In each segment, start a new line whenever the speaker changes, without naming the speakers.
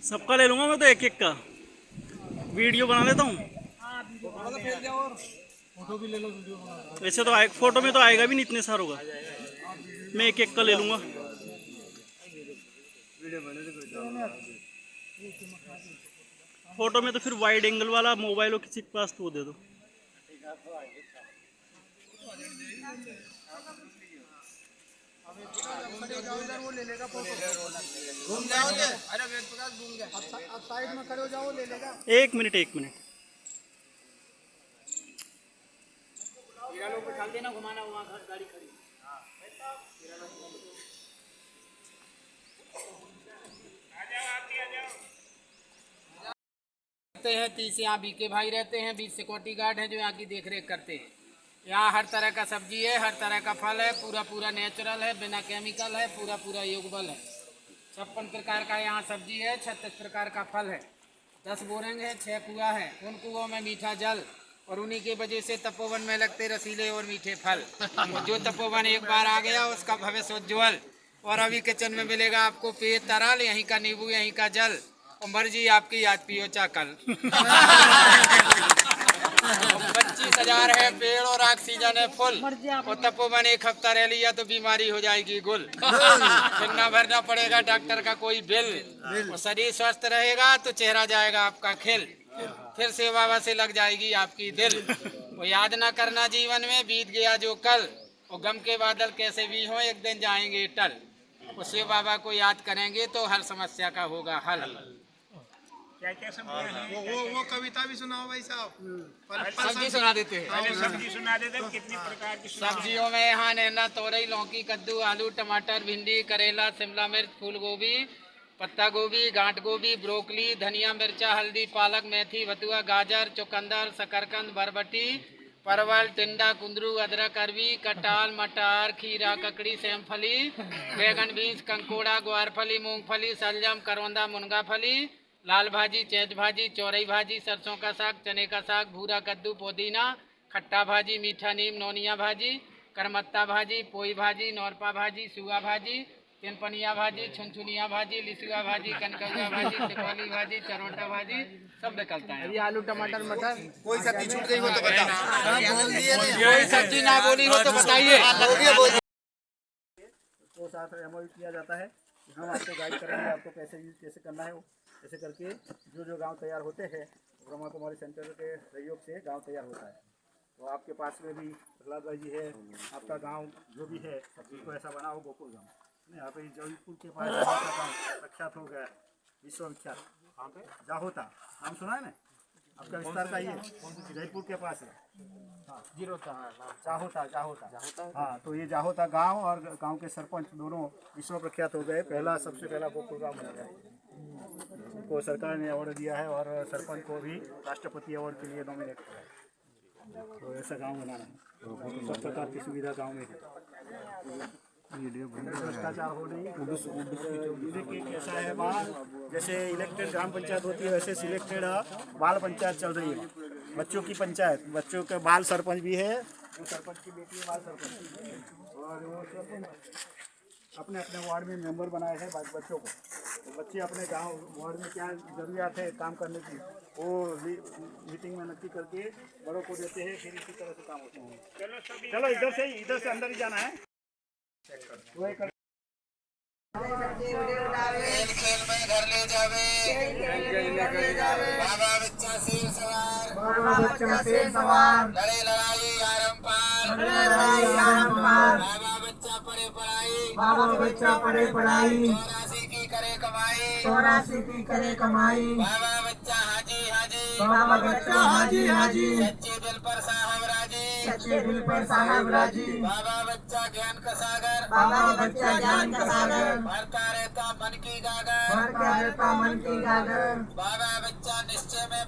सबका ले लूंगा मैं तो, एक एक का वीडियो बना लेता हूँ।
फोटो भी ले लो, वीडियो बना।
वैसे तो फोटो में तो आएगा भी नहीं इतने सारों का, मैं एक एक का ले लूंगा। फोटो में तो फिर वाइड एंगल वाला मोबाइल हो किसी के पास तो वो दे दो।
वो ले लेगा फोटो। घूम जाओ, अरे वेद प्रकाश घूम गया। अब साइड में खड़े हो जाओ, ले लेगा।
एक मिनट एक मिनट।
लोग को डाल देना, घुमाना वहाँ गाड़ी खड़ी। रहते हैं 30 यहाँ बीके भाई रहते हैं, 20 सिक्योरिटी गार्ड हैं जो यहाँ की देख रेख करते हैं। यहाँ हर तरह का सब्जी है, हर तरह का फल है, पूरा पूरा नेचुरल है, बिना केमिकल है, पूरा पूरा योगबल है। 56 प्रकार का यहाँ सब्जी है, 36 प्रकार का फल है, 10 बोरिंग है, 6 कुआं है। उन कुओं में मीठा जल, और उन्हीं की वजह से तपोवन में लगते रसीले और मीठे फल। जो तपोवन एक बार आ गया उसका भविष्य उज्ज्वल। और अभी किचन में मिलेगा आपको पेय तरल, यहीं का नींबू, यहीं का जल, और मर्जी आपकी आज पियो चाकल। 25,000 है पेड़ और ऑक्सीजन है फुल। और तपोवन एक हफ्ता रह लिया तो बीमारी हो जाएगी गुल। फिर ना भरना पड़ेगा डॉक्टर का कोई बिल, और शरीर स्वस्थ रहेगा तो चेहरा जाएगा आपका खिल। फिर से बाबा से लग जाएगी आपकी दिल। वो याद ना करना जीवन में बीत गया जो कल, और गम के बादल कैसे भी हो एक दिन जाएंगे टल। उससे बाबा को याद करेंगे तो हर समस्या का होगा हल।
क्या क्या
वो कविता भी सुनाओ भाई साहब।
सब्जी सुना देते हैं।
सब्जी सुना देते हैं, कितनी प्रकार की
सब्जियों में यहाँ नैना, तोरई, लौकी, कद्दू, आलू, टमाटर, भिंडी, करेला, शिमला मिर्च, फूल गोभी, पत्ता गोभी, गांठ गोभी, ब्रोकली, धनिया, मिर्चा, हल्दी, पालक, मेथी, भतुआ, गाजर, चुकंदर, शकरकंद, बरबटी, परवल, टिंडा, कुंदरू, अदरक, अरबी, कटाल, मटर, खीरा, ककड़ी, सेमफली, बैगन, बीज, कंकोड़ा, ग्वारफली, मूंगफली, सलजम, करवंदा, मुनगा फली, लाल भाजी, चैच भाजी, चौरई भाजी, सरसों का साग, चने का साग, भूरा कद्दू, पुदीना, खट्टा भाजी, मीठा नीम, नौनिया भाजी, करमत्ता भाजी, पोई भाजी, नौरपा भाजी, सुआ भाजी, तिनपनिया भाजी, छुनछुनिया भाजी, लिसुआ भाजी, कनकौआ भाजी, सिकोली भाजी, चरोटा भाजी, सब निकलता है। अभी आलू, टमाटर, मटर। कोई सब्जी छूट गई हो तो बताओ। कोई सब्जी ना बोली हो तो बताइए।
तो साथ एमओयू किया जाता है, हम आपको गाइड करेंगे, आपको कैसे यूज कैसे करना है। वो ऐसे करके जो गांव तैयार होते हैं ब्रह्मा कुमारी सेंटर के सहयोग से गांव तैयार होता है। तो आपके पास में भी प्रहलाद भाई जी है, आपका गांव जो भी है इसको ऐसा बनाओ गोकुल गांव। यहाँ पे जौनपुर के पास का गाँव प्रख्यात हो गया, विश्वविख्यात। वहाँ पे जाहोता नाम सुना है ना, आपका विस्तार का ही है, जयपुर के पास है। हाँ जाहोता। हाँ, तो ये जाहोता गांव और गांव के सरपंच दोनों विश्व प्रख्यात हो गए। सबसे पहला गोकुल गांव बन गया। उनको सरकार ने अवार्ड दिया है और सरपंच को भी राष्ट्रपति अवार्ड के लिए नॉमिनेट किया है। तो ऐसा गांव बनाना है, सब प्रकार की सुविधा गांव में है। भ्रष्टाचार हो नहीं। कैसा है वहाँ, जैसे इलेक्टेड ग्राम पंचायत होती है वैसे सिलेक्टेड बाल पंचायत चल रही है, बच्चों की पंचायत। बच्चों के बाल सरपंच भी है, वो सरपंच की बेटी है बाल सरपंच। और वो सरपंच अपने अपने वार्ड में मेंबर बनाए हैं बच्चों को। तो बच्चे अपने गांव वार्ड में क्या जरूरियात है काम करने की, वो मीटिंग में नक्की करके बड़ों को देते हैं। फिर इसी तरह से काम होता है। चलो इधर से अंदर ही जाना है।
खेल खेल में घर ले जावे, बाबा बच्चा शेर सवार, लड़े लड़ाई आरंपार, बाबा बच्चा पढ़े पढ़ाई, 84 की करे कमाई, बाबा बच्चा हाजी, सच्चे दिल पर साहब राजी, बाबा बच्चा ज्ञान का सागर, भरता रहता मन की गागर, बाबा बच्चा निश्चय में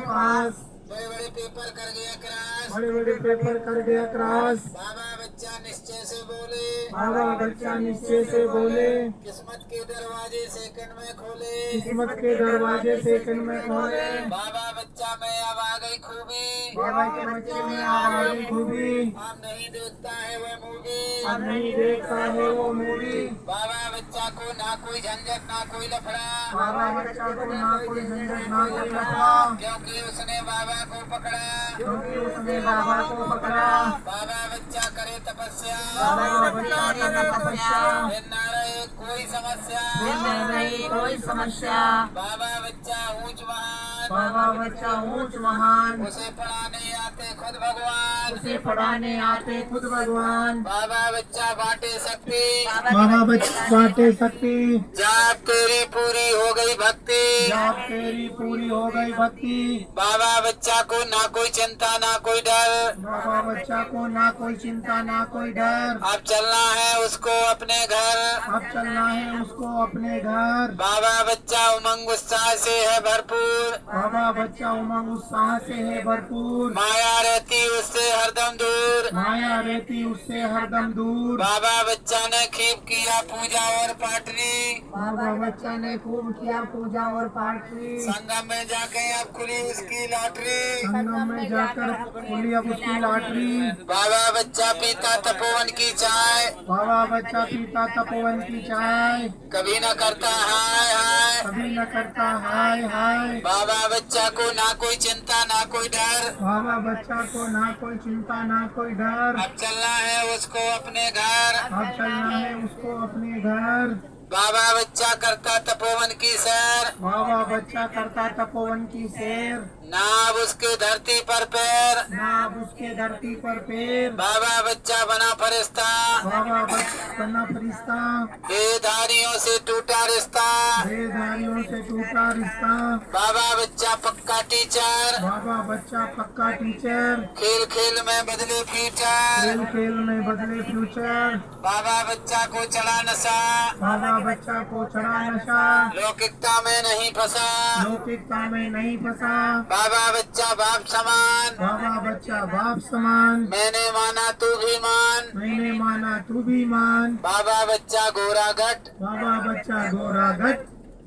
पास, बड़े बड़े पेपर कर गया क्रॉस,
बड़े बड़े पेपर कर गया क्रॉस।
बाबा बच्चा निश्चय से बोले,
बाबा बच्चा निश्चय से बोले,
किस्मत के दरवाजे सेकंड में खोले,
किस्मत के दरवाजे सेकंड में खोले।
बाबा बच्चा में अब आ गई खूबी,
बाबा के बच्चे में आ गई खूबी,
अब नहीं देखता है वह मूवी,
अब नहीं देखता है वो मूवी।
बाबा बच्चा को ना कोई झंझट ना कोई लफड़ा,
बाबा बच्चा को ना कोई झंझट ना कोई लफड़ा,
क्योंकि उसने बाबा को पकड़ा,
क्योंकि उसने बाबा को पकड़ा।
बाबा बच्चा करे तपस्या,
बाबा बच्चा करे तपस्या,
फिर ना रहे कोई समस्या,
फिर न रही कोई समस्या।
बाबा बच्चा ऊंच महान,
बाबा बच्चा ऊंच महान,
उसे पढ़ाने आते खुद भगवान,
उसे पढ़ाने आते खुद भगवान।
बाबा बच्चा बांटे शक्ति,
बाबा बच्चा बांटे शक्ति,
जब तेरी पूरी हो गई भक्ति,
जब तेरी पूरी हो गई भक्ति।
बाबा बच्चा को ना कोई चिंता ना कोई डर,
बाबा बच्चा को ना कोई चिंता ना कोई डर,
अब चलना है उसको अपने घर,
अब चलना है उसको अपने घर।
बाबा बच्चा उमंग उत्साह से है भरपूर,
बाबा बच्चा उमंग उत्साह से है भरपूर,
माया रहती उससे हरदम दूर,
माया रहती उससे हरदम दूर।
बाबा बच्चा ने खूब किया पूजा और पाटरी,
बाबा बच्चा ने खूब किया पूजा और पाठ की,
संगम में जाके अब खुली उसकी लॉटरी,
संगम में जाकर खुली अब उसकी लॉटरी।
बाबा बच्चा पीता तपोवन की चाय,
बाबा बच्चा पीता तपोवन की चाय,
कभी न करता हाय हाय,
कभी न करता हाय हाय।
बाबा बच्चा को ना कोई चिंता ना कोई डर,
बाबा बच्चा को ना कोई चिंता ना कोई डर,
अब चलना है उसको अपने घर,
अब चलना है उसको अपने घर।
बाबा बच्चा करता तपोवन की सैर,
बाबा बच्चा करता तपोवन की सैर,
ना अब उसके धरती पर पैर,
ना अब उसके धरती पर पैर।
बाबा बच्चा बना फरिश्ता,
बाबा बच्चा बना फरिश्ता,
बेधारियों से टूटा रिश्ता,
बेधारियों से टूटा रिश्ता।
बाबा बच्चा पक्का टीचर,
बाबा बच्चा पक्का टीचर,
खेल खेल में बदले फ्यूचर,
खेल खेल में बदले फ्यूचर।
बाबा बच्चा को चढ़ा नशा,
बाबा बच्चा को चढ़ा नशा,
लौकिकता में नहीं फंसा,
लौकिकता में नहीं फंसा।
बाबा बच्चा बाप समान,
बाबा बच्चा बाप समान,
मैंने माना तू भी मान,
मैंने माना तू भी मान।
बाबा बच्चा गोरा घट,
बाबा बच्चा गोरा घट,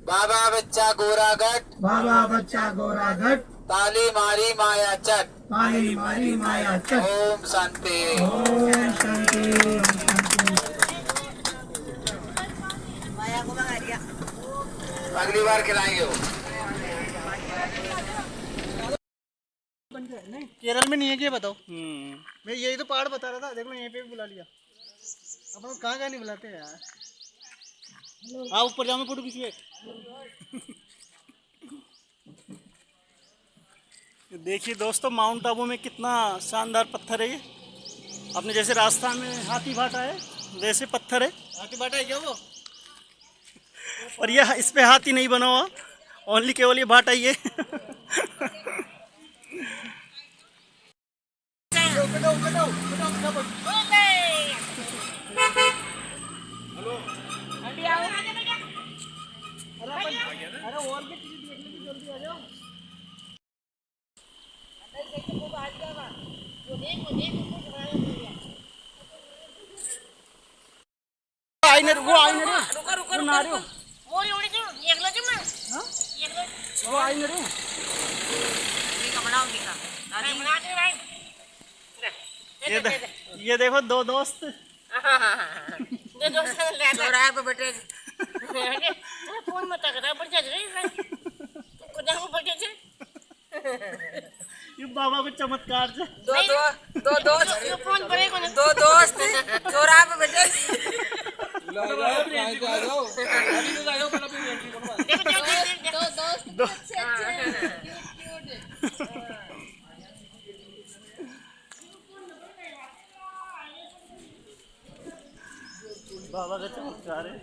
बाबा बच्चा गोरा घट,
बाबा बच्चा गोरा घट,
ताली मारी माया चट,
ताली मारी माया चट।
ओम शांति।
ओम शांति, ओम शांति।
अगली बार खिलाएंगे वो।
केरल में नहीं है, क्या बताओ। मैं यही तो पहाड़ बता रहा था, देखो यहीं पे भी बुला लिया। अपन लोग कहाँ नहीं बुलाते यार।
आओ ऊपर जाओ, मैं फोटो खींचिए। देखिए दोस्तों, माउंट आबू में कितना शानदार पत्थर है ये। अपने जैसे राजस्थान में हाथी भाटा है, वैसे पत्थर है।
हाथी बाटा है क्या वो?
और ये इस पे हाथी नहीं बना हुआ, ओनली केवल ये भाटा ही है। वो आईने वो ना रहे हो, वो आईने रहे ये देखो दो दोस्त।
फोन मत कर बढ़
ये बाबा को चमत्कार से
दो दोस्त चोरा पे बैठे
दो बाबा का चमत्कार है।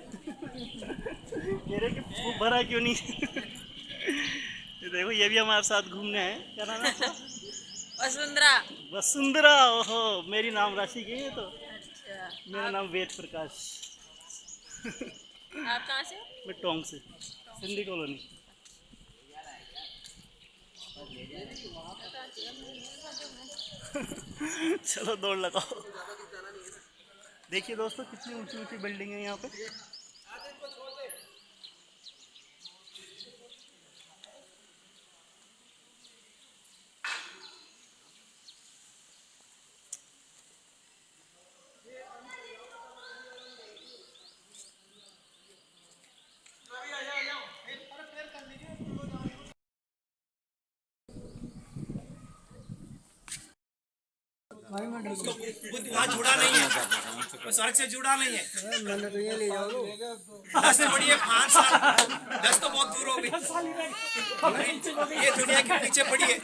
कह रहे कि वो भरा क्यों नहीं। ये देखो, ये भी हमारे साथ घूमने आए। क्या नाम है आपका?
वसुंधरा।
वसुंधरा। ओहो, मेरी नाम राशि की है। तो मेरा नाम वेद प्रकाश।
आप कहाँ से?
मैं टोंक से, सिंधी कॉलोनी। चलो दौड़ लगाओ। देखिए दोस्तों कितनी ऊंची ऊंची बिल्डिंग है यहाँ पे।
वहाँ जुड़ा नहीं है, वो सड़क से जुड़ा नहीं है।
मैंने तो ये ले जाओ
10 से बढ़िए 5 साल, 10 तो बहुत दूर हो गई। ये दुनिया के पीछे पड़ी है।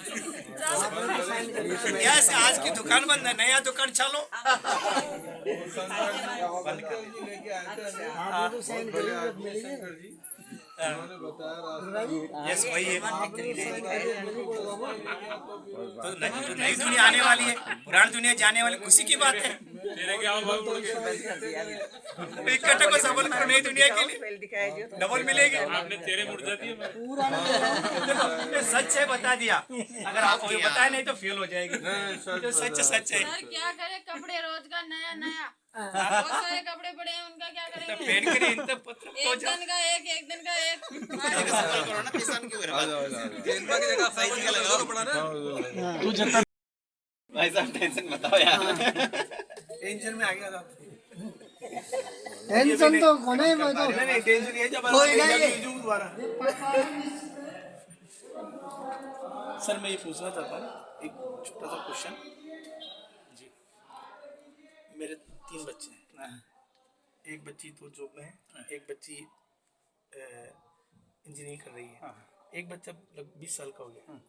यस, आज की दुकान बंद है, नया दुकान चालो। यस वही है। तो नई दुनिया आने वाली है, पुरानी दुनिया जाने वाली, खुशी की बात है। इकट्ठे को सबल करो नई दुनिया के लिए, डबल मिलेगी। देखो सच है, बता दिया। अगर आपको ये बताया नहीं तो फेल हो जाएगी। जो सच है सच है।
सर क्या करे, कपड़े रोज का नया नया बहुत सारे कपड़े पड़े हैं, उनका क्या करेंगे?
पेड़ के लिए इतना पत्र तो
एक दिन का एक
भाई साहब टेंशन बताओ यार।
टेंशन में आ गया था। टेंशन तो कोने में तो
नहीं टेंशन ये जब
कोई नहीं है।
दोबारा। सर मैं ये पूछना चाहता हूँ एक छोटा सा क्वेश्चन। जी मेरे 3 बच्चे हैं, एक बच्ची तो जॉब में है, एक बच्ची इंजीनियरिंग कर रही है, एक बच्चा लगभग 20 साल का हो गया।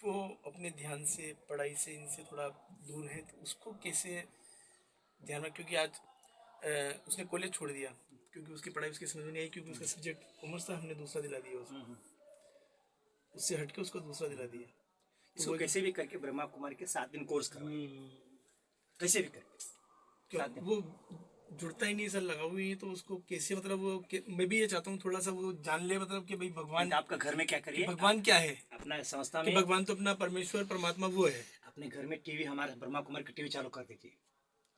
वो अपने ध्यान से पढ़ाई से इनसे थोड़ा दूर है, तो उसको कैसे ध्यान में, क्योंकि आज उसने कॉलेज छोड़ दिया क्योंकि उसकी पढ़ाई उसकी समझ में नहीं आई, क्योंकि उसका सब्जेक्ट कॉमर्स था, हमने दूसरा दिला दिया उसको, उससे हटके उसको दूसरा दिला दिया।
इसको कैसे भी करके ब्रह्मा कुमारी के 7 दिन कोर्स करो, कैसे भी करके।
क्यों वो जुड़ता ही नहीं सर, लगा हुई है तो उसको कैसे, मतलब वो मैं भी ये चाहता हूँ थोड़ा सा वो जान ले, मतलब कि भाई भगवान
आपका घर में क्या करिए,
भगवान क्या है,
अपना संस्था
कि
में
भगवान तो अपना परमेश्वर परमात्मा वो है।
अपने घर में टीवी, हमारे ब्रह्मा कुमारी का टीवी चालू कर दीजिए।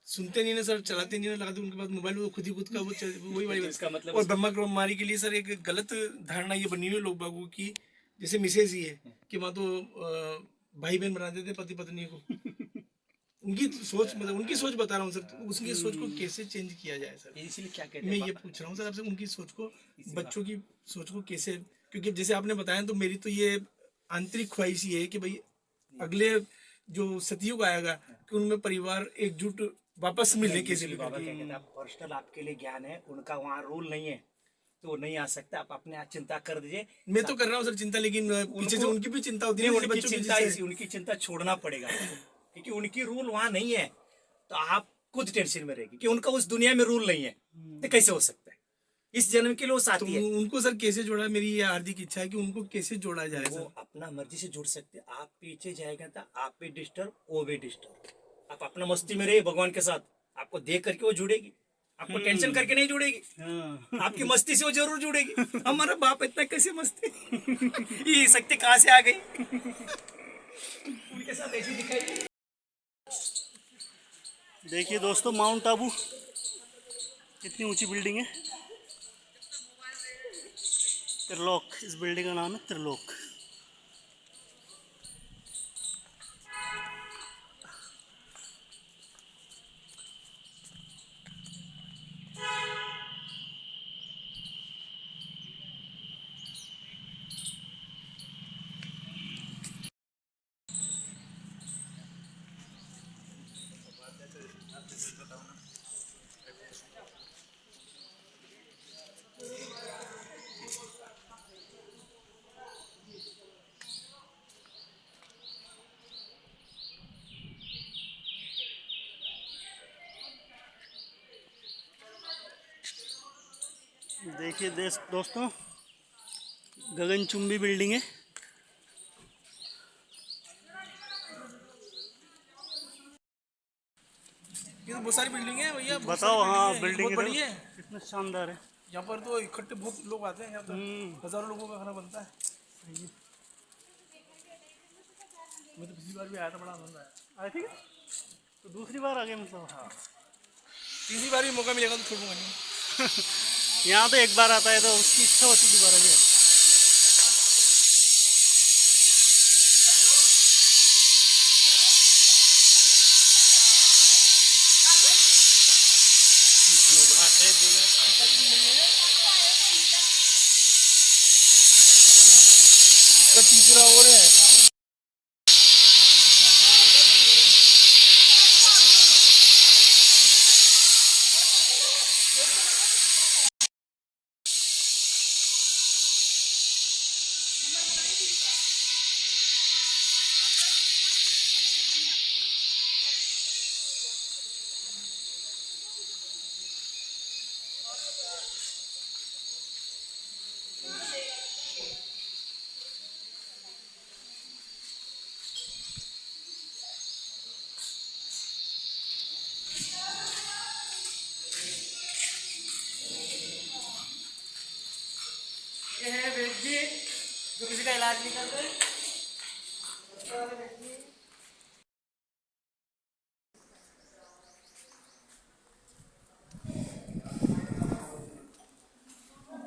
सुनते नहीं ना सर, चलाते नहीं ना, लगाते उनके पास मोबाइल, वो खुद ही खुद का वो वही वाली
इसका मतलब
और ब्रह्मा कुमारी के लिए सर एक गलत धारणा ये बनी हुई है लोग बागों की, जैसे मिसेज ही है कि वहाँ तो भाई बहन बनाते थे पति पत्नी को। उनकी सोच, मतलब उनकी सोच बता रहा हूँ सर, तो उसकी सोच को कैसे चेंज किया जाए सर,
इसलिए क्या कहते
मैं ये पूछ रहा हूँ सर आपसे, उनकी सोच को, बच्चों की सोच को कैसे, क्योंकि जैसे आपने बताया तो मेरी तो ये आंतरिक ख्वाहिश ही है कि भाई अगले जो सतयुग आएगा कि उनमें परिवार एकजुट वापस मिले कैसे भी
बाबा
करके।
क्या कहते हैं, पर्सनल आपके लिए ज्ञान है, उनका वहाँ रूल नहीं है तो वो नहीं आ सकता। आप अपने आप चिंता कर दीजिए।
मैं तो कर रहा हूँ सर चिंता, लेकिन पीछे से उनकी भी चिंता होती है,
उनकी
बच्चों की
चिंता,
जिससे-
उनकी चिंता छोड़ना पड़ेगा क्योंकि उनकी रूल वहाँ नहीं है, तो आप खुद टेंशन में रहेगी कि उनका उस दुनिया में रूल नहीं है, तो कैसे हो सकता है। इस जन्म के लिए वो
तो
साथी है,
उनको सर कैसे जोड़ा, मेरी ये हार्दिक इच्छा है कि उनको कैसे जोड़ा जाए
वो
सर।
अपना मर्जी से जुड़ सकते हैं। आप पीछे जाएगा तो आप भी डिस्टर्ब, वो भी डिस्टर्ब। आप अपना मस्ती में रहिए भगवान के साथ, आपको देख करके वो जुड़ेगी, आपको टेंशन करके नहीं जुड़ेगी। आपकी मस्ती से वो जरूर जुड़ेगी। हमारा बाप इतना कैसे मस्ती, ये शक्ति कहाँ से आ गई उनके साथ ऐसी दिखाई।
देखिए दोस्तों माउंट आबू कितनी ऊंची बिल्डिंग है। त्रिलोक, इस बिल्डिंग का नाम है त्रिलोक। देखिए दोस्तों गगनचुंबी बिल्डिंग है।
ये तो बहुत सारी बिल्डिंग है भैया, बहुत
बताओ।
सारी
हाँ
building है,
बिल्डिंग
बहुत बड़ी है।
कितना शानदार है।
यहाँ पर तो इकट्ठे बहुत लोग आते हैं, यहाँ तो हजारों लोगों का खाना बनता है। मैं तो पिछली बार भी आया था, बड़ा आनंद आया।
आए ठीक है, तो दूसरी बार आ गए मतलब। हाँ,
तीसरी बार भी मौका मिलेगा तो छोड़ूंगा नहीं।
यहाँ तो एक बार आता है तो उसकी इच्छा होती दोबारा भी।
इसका तीसरा और है।
ये है व्यक्ति जो किसी का इलाज नहीं करते।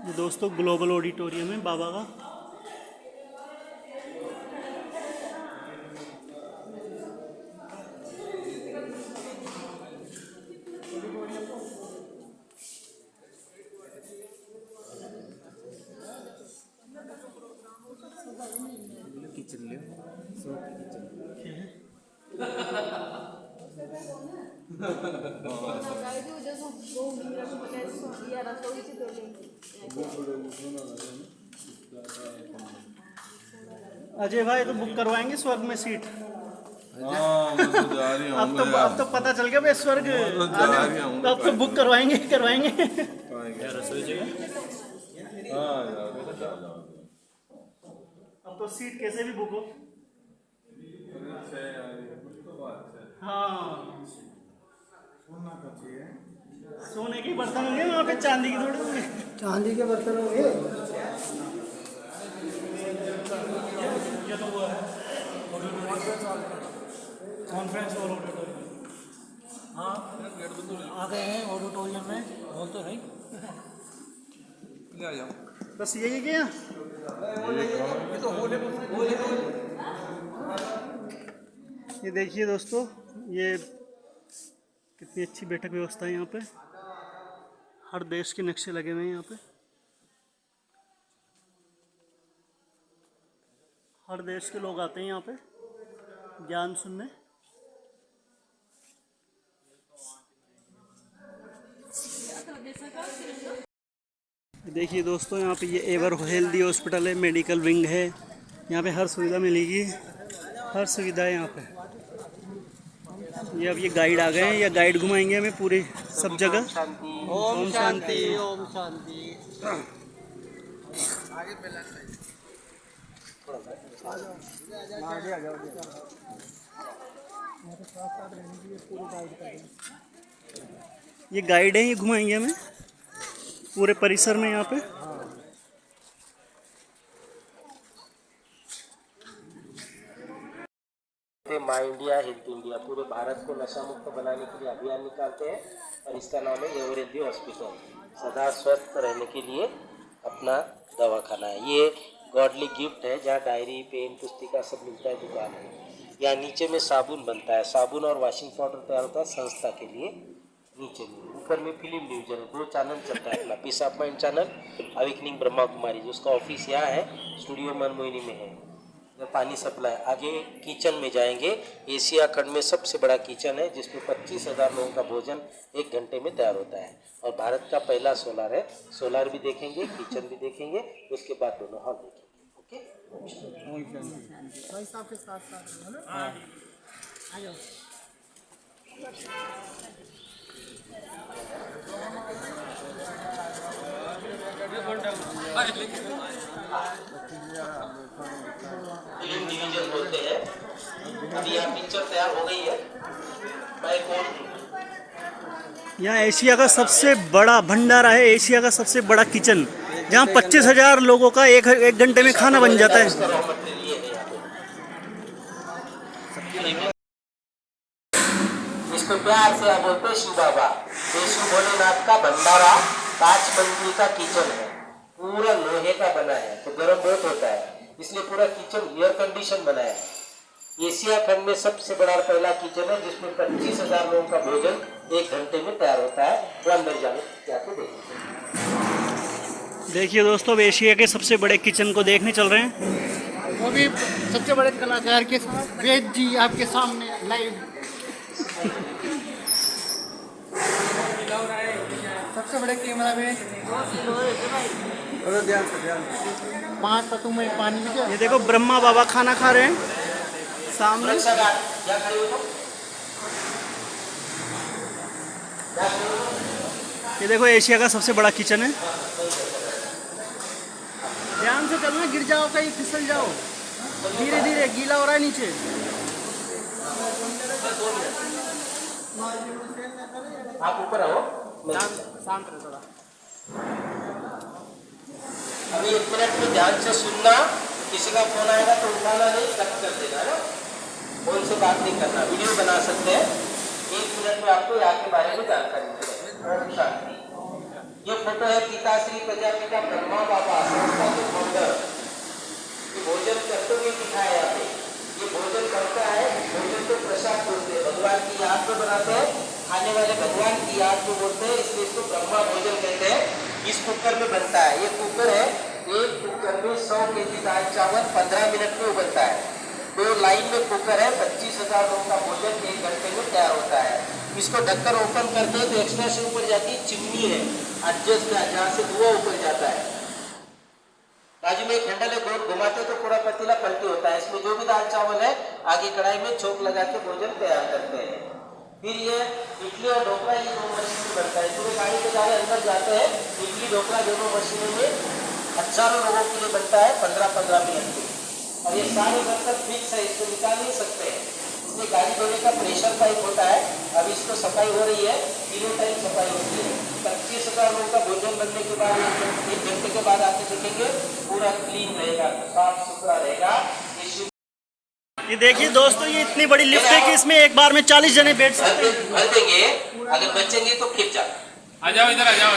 ये दोस्तों ग्लोबल ऑडिटोरियम है बाबा का। अजय भाई तो बुक करवाएंगे स्वर्ग में सीट। अब तो पता चल गया भाई स्वर्ग। अब तो बुक करवाएंगे करवाएंगे। अब तो सीट कैसे भी बुक हो। हाँ, सोने के बर्तन होंगे वहाँ पे, चांदी की थोड़ी होंगे।
चांदी के बर्तन होंगे।
Conference hall auditorium.
हाँ, आ गए हैं ऑडिटोरियम में। बोल तो नहीं,
ले जाओ।
बस यही क्या। ये देखिए दोस्तों, ये कितनी अच्छी बैठक व्यवस्था है यहाँ पे। हर देश के नक्शे लगे हुए हैं यहाँ पे। हर देश के लोग आते हैं यहाँ पे ज्ञान सुनने। देखिए दोस्तों, यहाँ पे ये एवर हेल्दी हॉस्पिटल है, मेडिकल विंग है। यहाँ पे हर सुविधा मिलेगी, हर सुविधा है यहाँ पे। ये अब ये गाइड आ गए हैं, या गाइड घुमाएंगे हमें पूरी सब जगह।
ओम शांति, ओम शांति।
ये गाइड है, ये घुमाएंगे हमें पूरे परिसर में यहाँ पे।
माई इंडिया हेल्थ इंडिया पूरे भारत को नशा मुक्त बनाने के लिए अभियान निकालते हैं और इसका नाम है एवर हेल्दी हॉस्पिटल। सदा स्वस्थ रहने के लिए अपना दवाखाना है। ये गॉडली गिफ्ट है, जहाँ डायरी, पेन, पुस्तिका सब मिलता है, दुकान है। यहाँ नीचे में साबुन बनता है, साबुन और वॉशिंग पाउडर तैयार होता है संस्था के लिए। नीचे में ऊपर में फिल्म डिवीजन है, 2 चैनल चलता है अपना। Peace of mind channel, awakening Brahma Kumari, जिसका ऑफिस यहाँ है, स्टूडियो मनमोहिनी में है। पानी सप्लाई। आगे किचन में जाएंगे, एशिया खंड में सबसे बड़ा किचन है, जिसमें 25,000 लोगों का भोजन 1 घंटे में तैयार होता है। और भारत का पहला सोलर है। सोलर भी देखेंगे, किचन भी देखेंगे, उसके बाद दोनों हॉल देखेंगे। ओके,
भाई साहब के साथ साथ है ना। आ जाओ।
फिल्म डिवीजन बोलते हैं। अभी यहाँ पिक्चर तैयार हो गई है। मैं कौन?
यहाँ एशिया का सबसे बड़ा भंडारा है, एशिया का सबसे बड़ा किचन, जहाँ 25,000 लोगों का एक घंटे में खाना बन जाता है।
इसको प्यार से आप बोलते हैं शिव बाबा। ये शिव भोलेनाथ का भंडारा 5 मंजिल का किचन है, पूरा लोहे का बना है, तो गर्म बहुत होता है, इसलिए पूरा किचन एयर कंडीशन बना है। एशिया खंड में सबसे बड़ा और पहला किचन है जिसमें 25,000 लोगों का भोजन 1 घंटे में तैयार होता है। वो अंदर जाके देखिए।
देखिए दोस्तों, अब एशिया के सबसे बड़े किचन को देखने चल रहे हैं।
वो भी सबसे बड़े कलाकार के साथ वेद जी आपके सामने लाइव। सबसे बड़े कैमरा मैन। ध्यान से 5 पतों में पानी में
ये देखो ब्रह्मा बाबा खाना खा रहे हैं सामने। ये देखो एशिया का सबसे बड़ा किचन है।
ध्यान से चलना, गिर जाओ कहीं, फिसल जाओ। धीरे धीरे, गीला हो रहा है नीचे।
आप ऊपर आओ,
शांत रहो थोड़ा।
अभी 1 मिनट में ध्यान से सुनना। किसी का फोन आएगा तो उठाना नहीं, कट कर देना ना। फोन से बात नहीं करना, वीडियो बना सकते हैं। 1 मिनट में आपको यहाँ के बारे में जानकारी मिलेगी। ओम शांति। ये फोटो है पिताश्री प्रजापिता ब्रह्मा बाबा संस्था के फाउंडर। ये भोजन करते हुए दिखाया यहाँ पे। ये भोजन करता है, भोजन को प्रसाद बोलते हैं, भगवान की याद में बनाते हैं, खाने वाले भगवान की याद में बोलते हैं, इसलिए इसको ब्रह्मा भोजन कहते हैं। इस कुकर में बनता है। ये कुकर है, एक कुकर में 100 केजी दाल चावल 15 मिनट में उबलता है। 2 लाइन में कुकर है, 25,000 लोगों का भोजन 1 घंटे में तैयार होता है। इसको ढक्कन ओपन करते हैं तो एक्स्ट्रा से ऊपर जाती है चिमनी है, एडजस्ट जहाँ से धुआं ऊपर जाता है। बाजू में एक हैंडल है, गोल घुमाते तो पूरा पतीला पलटी होता है। इसमें जो भी दाल चावल है आगे कढ़ाई में छोंक लगा के भोजन तैयार करते हैं। फिर ये इडली और ढोकला, ये 2 मशीन में बनता है। पूरे गाड़ी के दाने अंदर जाते हैं। इडली ढोकला दोनों मशीनों में हजारों लोगों के लिए बनता है 15-15 मिनट में। और ये सारे बर्तन फिक्स है, इसको निकाल नहीं सकते हैं। इसलिए गाड़ी धोने का प्रेशर पाइप होता है। अब इसको सफाई हो रही है, 3 टाइम सफाई होती है। 25,000 लोगों का भोजन बनने के बाद 1 घंटे के बाद आके देखेंगे पूरा क्लीन रहेगा, साफ सुथरा रहेगा।
ये देखिए दोस्तों, ये इतनी बड़ी लिफ्ट है कि इसमें एक बार में 40 जने बैठ सकते हैं।
भर देंगे, अगर बचेंगे तो फिर जा।
आ जाओ इधर, आ जाओ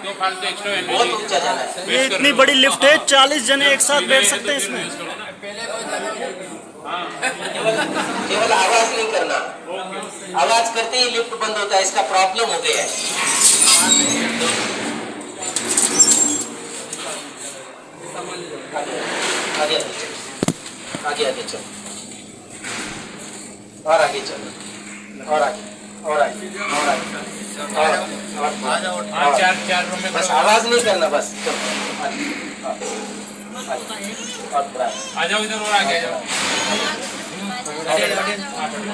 क्यों फालतू एक्स्ट्रा
बहुत ऊंचा जाना है।
ये इतनी बड़ी लिफ्ट है, 40 जने एक साथ बैठ सकते हैं इसमें।
केवल आवाज नहीं करना, आवाज करते ही लिफ्ट बंद होता है, इसका प्रॉब्लम हो गया है। आगे चलो, और आगे चलो, और आगे, और आगे, और आगे, और
चार रूम में
बस आवाज नहीं करना, बस
आ जाओ इधर और आगे आ जाओ।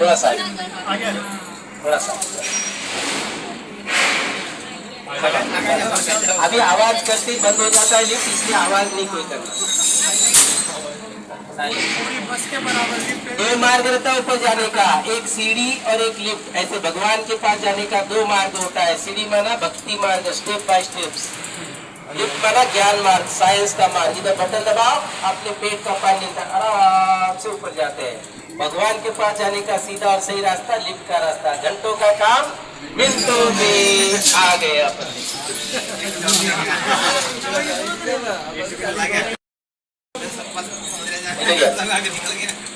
थोड़ा सा थोड़ा सा। अभी आवाज करते ही बंद हो जाता है लिफ्ट, इसलिए आवाज नहीं कोई करना। 2 मार्ग रहता है ऊपर जाने का, एक सीढ़ी और एक लिफ्ट। ऐसे भगवान के पास जाने का 2 मार्ग होता है। सीढ़ी माना भक्ति मार्ग, स्टेप बाय स्टेप्स। लिफ्ट माना ज्ञान मार्ग, साइंस का मार्ग। इधर बटन दबाओ, अपने पेट का पानी आराम से ऊपर जाते हैं। भगवान के पास जाने का सीधा और सही रास्ता लिफ्ट का रास्ता। घंटों का काम मिनटों में आ गए अपन।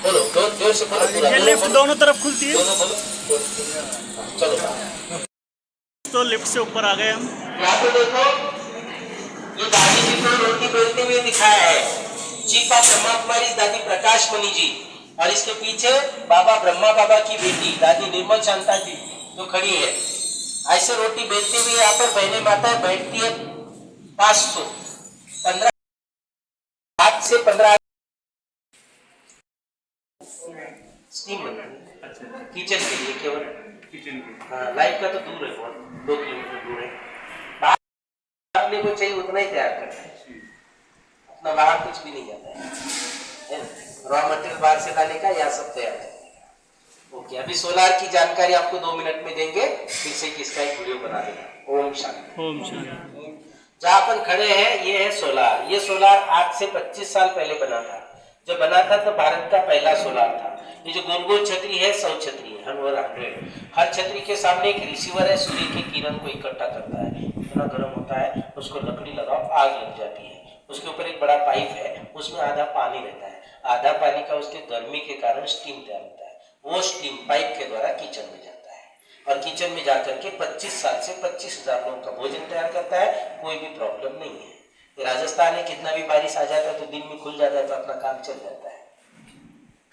बोलो, जोर से बोलो पूरा।
ये लिफ्ट दोनों तरफ खुलती है।
दोनों बोलो, चलो।
तो लिफ्ट से ऊपर आ गए हम।
यहाँ पे देखो, ये दादी जी को रोटी बेलते हुए दिखाया है। चीपा ब्रह्मा कुमारी दादी प्रकाश मणि जी, और इसके पीछे बाबा ब्रह्मा बाबा की बेटी दादी निर्मल शांता जी जो खड़ी है। ऐसे रोटी बेलते हुए यहाँ पर बहने माता बैठती है 500 15 हाथ से 15 स्टीम बनती है किचन के लिए, केवल किचन के। हाँ, लाइट का तो दूर है, बहुत 2 किलोमीटर दूर है। अपने को चाहिए उतना ही तैयार करना है, अपना बाहर कुछ भी नहीं जाता है। रॉ मटेरियल बाहर से लाने का, या सब तैयार है। ओके, अभी सोलार की जानकारी आपको 2 मिनट में देंगे, फिर से किसका एक वीडियो बना देगा। ओम शांति।
ओम शांति।
जहाँ अपन खड़े हैं ये है सोलार। ये सोलार आज से 25 साल पहले बना था। जब बना था तो भारत का पहला सोलार था। ये जो गोल गोल छतरी है 100 छतरी है, 100। हर छतरी के सामने एक रिसीवर है, सूर्य की किरण को इकट्ठा करता है, इतना गर्म होता है, उसको लकड़ी लगाओ आग लग जाती है। उसके ऊपर एक बड़ा पाइप है, उसमें आधा पानी रहता है, आधा पानी का उसके गर्मी के कारण स्टीम तैयार होता है। वो स्टीम पाइप के द्वारा किचन में जाता है और किचन में जाकर के 25 साल से 25,000 लोगों का भोजन तैयार करता है। कोई भी प्रॉब्लम नहीं है। राजस्थान में कितना भी बारिश आ जाता है तो दिन में खुल जाता है तो अपना काम चल जाता है।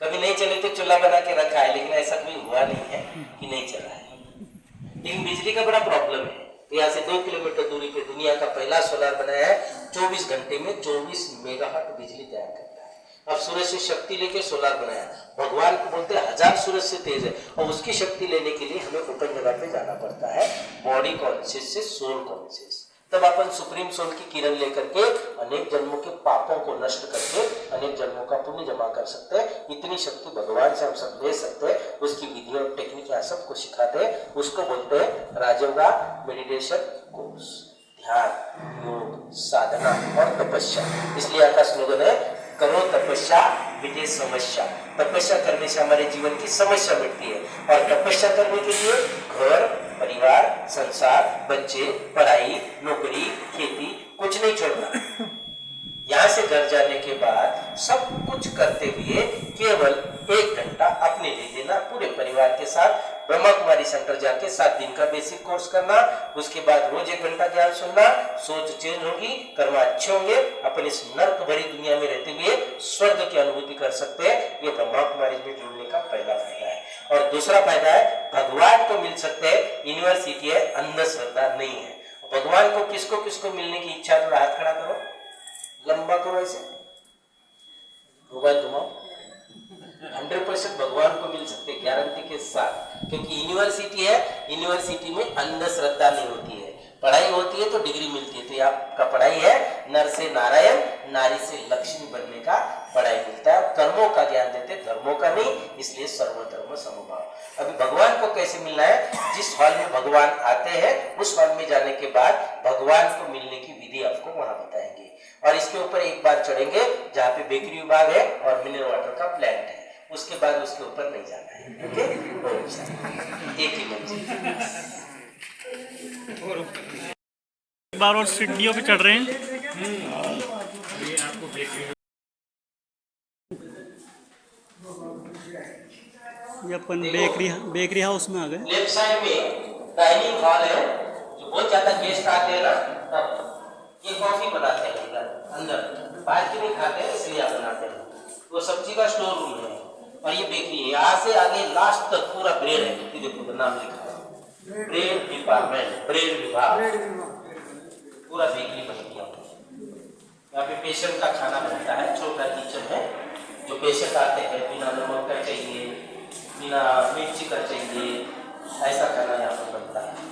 कभी नहीं चले तो चूल्हा बना के रखा है, लेकिन ऐसा कभी हुआ नहीं है कि नहीं चला है। लेकिन बिजली का बड़ा प्रॉब्लम है। तो यहाँ से 2 किलोमीटर दूरी पे दुनिया का पहला सोलर बनाया है, 24 घंटे में 24 मेगावाट बिजली तैयार करता है। अब सूरज से शक्ति लेके सोलर बनाया, भगवान को बोलते हैं 1000 सूरज से तेज है, और उसकी शक्ति लेने के लिए हमें ओपन जगह पे जाना पड़ता है, बॉडी कॉन्शियस से सोल कॉन्शियस। तब अपन सुप्रीम सोल की किरण लेकर के अनेक जन्मों के पापों को नष्ट करके अनेक जन्मों का पुण्य जमा कर सकते हैं। इतनी शक्ति भगवान से हम सब ले सकते हैं। उसकी विधि और टेक्निक यहाँ सबको सिखाते हैं। उसको बोलते हैं राजयोगा मेडिटेशन कोर्स, ध्यान, योग, साधना और तपस्या। इसलिए यहाँ का स्लोगन है करो तपस्या मिटे समस्या। तपस्या करने से हमारे जीवन की समस्या मिटती है, और तपस्या करने के लिए घर परिवार संसार बच्चे पढ़ाई नौकरी खेती कुछ नहीं छोड़ना। यहाँ से घर जाने के बाद सब कुछ करते हुए केवल 1 घंटा अपने लिए देना, पूरे परिवार के साथ ब्रह्मा कुमारी सेंटर जाके 7 दिन का बेसिक कोर्स करना। उसके बाद रोज 1 घंटा ज्ञान सुनना, सोच चेंज होगी, कर्म अच्छे होंगे, अपन इस नर्क भरी दुनिया में रहते हुए स्वर्ग की अनुभूति कर सकते हैं। ये ब्रह्मा कुमारी में जुड़ने का पहला फायदा है। और दूसरा फायदा है भगवान को मिल सकते हैं। यूनिवर्सिटी है, अंधश्रद्धा नहीं है। भगवान को किसको किसको मिलने की इच्छा, थोड़ा हाथ खड़ा करो, लंबा करो, ऐसे मोबाइल घुमाओ। 100% भगवान को मिल सकते गारंटी के साथ, क्योंकि यूनिवर्सिटी है, यूनिवर्सिटी में अंधश्रद्धा नहीं होती है। पढ़ाई होती है तो डिग्री मिलती है। तो आपका पढ़ाई है नर से नारायण नारी से लक्ष्मी बनने का पढ़ाई मिलता है। कर्मों का ज्ञान देते, धर्मों का नहीं, इसलिए सर्वधर्म समभाव। अभी भगवान को कैसे मिलना है, जिस हॉल में भगवान आते हैं उस हॉल में जाने के बाद भगवान को मिलने की विधि आपको वहां बताएंगे। और इसके ऊपर एक बार चढ़ेंगे जहाँ पे बेकरी विभाग है और मिनरल वाटर का प्लांट है, उसके बाद उसके ऊपर नहीं जाना है। ओके, एक ही मंजिल।
एक बार और सीढ़ियों पे चढ़ रहे हैं। ये अपन बेकरी हाउस में आ गए।
लेफ्ट साइड में डाइनिंग हॉल है, जो बहुत ज्यादा गेस्ट आते हैं ना, तब ये कॉफी बनाते हैं इधर अंदर, बाहर की नहीं खाते हैं इसलिए आप बनाते हैं। वो सब्जी का स्टोर रूम है और ये बेकरी है। यहाँ से आगे लास्ट तक पूरा ब्रेड है, ये देखो नाम लिखा है ब्रेड डिपार्टमेंट, ब्रेड विभाग, पूरा बेकरी बनती है। यहाँ पे पेशेंट का खाना बनता है, छोटा किचन है। जो पेशेंट आते हैं बिना नमक का चाहिए, बिना मिर्ची का चाहिए, ऐसा खाना यहाँ पर बनता है।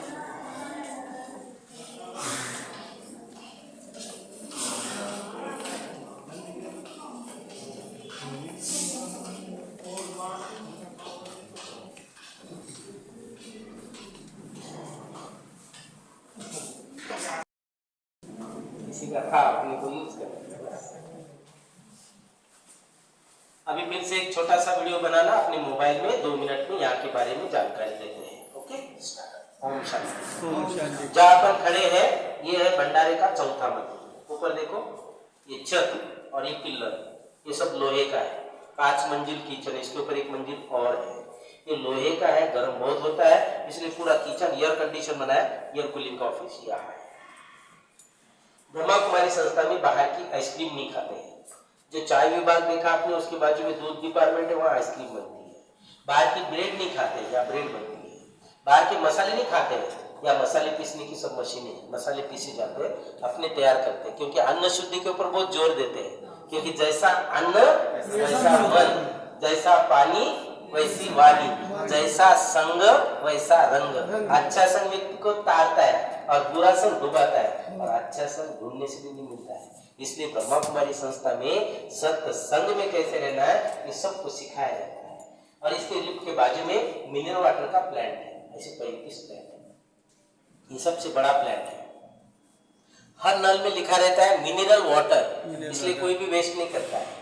किसी का था अपने को यूज कर। अभी फिर से एक छोटा सा वीडियो बनाना अपने मोबाइल में, 2 मिनट में यहाँ के बारे में जानकारी देते हैं। ओके, ओम शांति। जहाँ अपन खड़े हैं ये है भंडारे का चौथा मंजिल। ऊपर देखो ये छत और ये पिल्लर, ये सब लोहे का है। 5 मंजिल किचन, इसके ऊपर एक मंजिल और है। ये लोहे का है, गर्म बहुत होता है, इसलिए पूरा किचन एयर कंडीशन बना है। एयर कूलिंग का ऑफिस यहाँ है। ब्रह्मा कुमारी संस्था में बाहर की आइसक्रीम नहीं खाते हैं। जो चाय विभाग देखा आपने, उसके बाजू में दूध डिपार्टमेंट है, वहाँ आइसक्रीम बनती है। बाहर की ब्रेड नहीं खाते हैं, यहाँ ब्रेड बनती है। बाहर के मसाले नहीं खाते हैं, या मसाले पीसने की सब मशीनें हैं, मसाले पीसे जाते हैं, अपने तैयार करते हैं। क्योंकि अन्न शुद्धि के ऊपर बहुत जोर देते हैं, क्योंकि जैसा अन्न वैसा मन, जैसा पानी वैसी वाणी, जैसा संग वैसा रंग। अच्छा संग व्यक्ति को तारता है और बुरा संग डुबाता है, और अच्छा संग ढूंढने से भी नहीं मिलता है। इसलिए ब्रह्मा कुमारी संस्था में सत्संग में कैसे रहना है ये सबको सिखाया जाता है। और इसके लिफ्ट के बाजू में मिनरल वाटर का प्लांट है, ऐसे 35 प्लांट है, ये सबसे बड़ा प्लांट है। हर नल में लिखा रहता है मिनरल वाटर, इसलिए कोई भी वेस्ट नहीं करता है।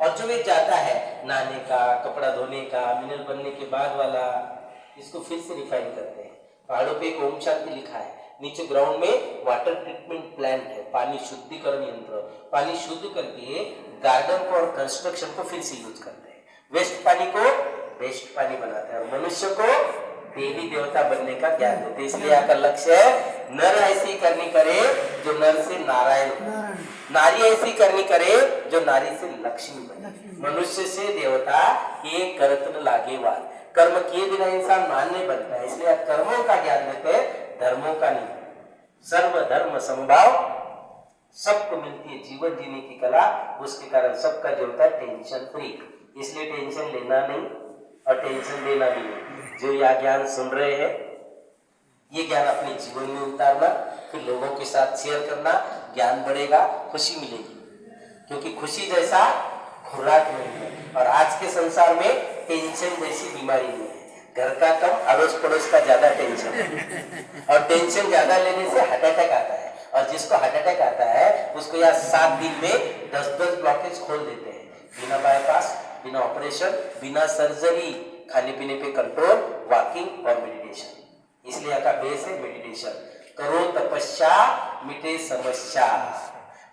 और जो वेस्ट जाता है नहाने का, कपड़ा धोने का, मिनरल बनने के बाद वाला, इसको फिर से रिफाइन करते हैं। पहाड़ों पे एक ओम शांति लिखा है, नीचे ग्राउंड में वाटर ट्रीटमेंट प्लांट है, पानी शुद्धिकरण यंत्र, पानी शुद्ध करके गार्डन को और कंस्ट्रक्शन को फिर से यूज करते हैं। वेस्ट पानी को बेस्ट पानी बनाते हैं और मनुष्य को देवी देवता बनने का ज्ञान देते हैं। इसलिए यहाँ का लक्ष्य है नर ऐसी करनी करे जो नर से नारायण, नारी ऐसी करनी करे जो नारी से लक्ष्मी बने, मनुष्य से देवता ये करत न लागे वाल। कर्म किए बिना इंसान महान नहीं बनता है, इसलिए कर्मों का ज्ञान देते हैं, धर्मों का नहीं। सर्व धर्म समभाव, सबको मिलती है जीवन जीने की कला, उसके कारण सबका जो होता है टेंशन फ्री। इसलिए टेंशन लेना नहीं और टेंशन देना भी नहीं। जो यह ज्ञान सुन रहे हैं, ये ज्ञान अपने जीवन में उतारना, फिर लोगों के साथ शेयर करना, ज्ञान बढ़ेगा, खुशी मिलेगी। क्योंकि खुशी जैसा खुराक नहीं है और आज के संसार में टेंशन जैसी बीमारी नहीं है। घर का कम, अड़ोस पड़ोस का ज्यादा टेंशन है और टेंशन ज्यादा लेने से हार्ट अटैक आता है और जिसको हार्ट अटैक आता है उसको यहाँ 7 दिन में 10-10 ब्लॉकेज खोल देते हैं, बिना बाईपास, बिना ऑपरेशन, बिना सर्जरी, खाने पीने पे कंट्रोल, वॉकिंग और मेडिटेशन। इसलिए यहाँ का बेस है मेडिटेशन। करो तपस्या मिटे समस्या।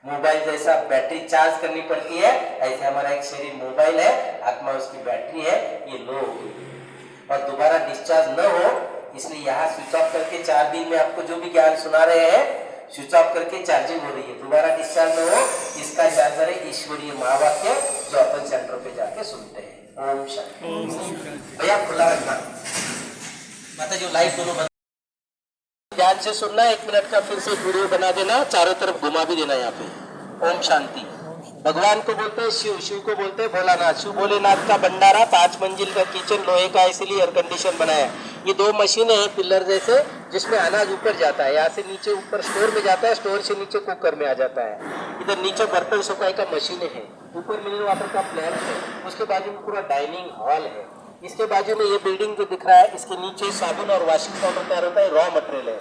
मोबाइल जैसा बैटरी चार्ज करनी पड़ती है, ऐसे हमारा एक शरीर मोबाइल है, आत्मा उसकी बैटरी है, ये लो और दोबारा डिस्चार्ज न हो। इसलिए यहाँ स्विच ऑफ करके 4 दिन में आपको जो भी ज्ञान सुना रहे हैं, स्विच ऑफ करके चार्जिंग हो रही है, दोबारा डिस्चार्ज न हो। इसका चार्जर है ईश्वरीय महावाक्य, जो अपन सेंटर पे जाके सुनते हैं। ओम शांति। भैया खुला रखना, माता जो लाइट दोनों बंद, ध्यान से सुनना। 1 मिनट का फिर से वीडियो बना देना, चारों तरफ घुमा भी देना। यहाँ पे ओम शांति। भगवान को बोलते हैं शिव, शिव को बोलते हैं भोलानाथ। शिव भोलेनाथ का भंडारा 5 मंजिल का किचन लोहे का, इसीलिए एयर कंडीशन बनाया। ये 2 मशीनें हैं पिलर जैसे, जिसमें अनाज ऊपर जाता है, यहाँ से नीचे ऊपर स्टोर में जाता है, स्टोर से नीचे कुकर में आ जाता है। इधर नीचे बर्तन सुखाई का मशीनें हैं, ऊपर मिनरल वाटर का प्लांट है, उसके बाजू में पूरा डाइनिंग हॉल है। इसके बाजू में ये बिल्डिंग जो दिख रहा है, इसके नीचे साबुन और वॉशिंग पाउडर तैयार होता है, रॉ मटेरियल है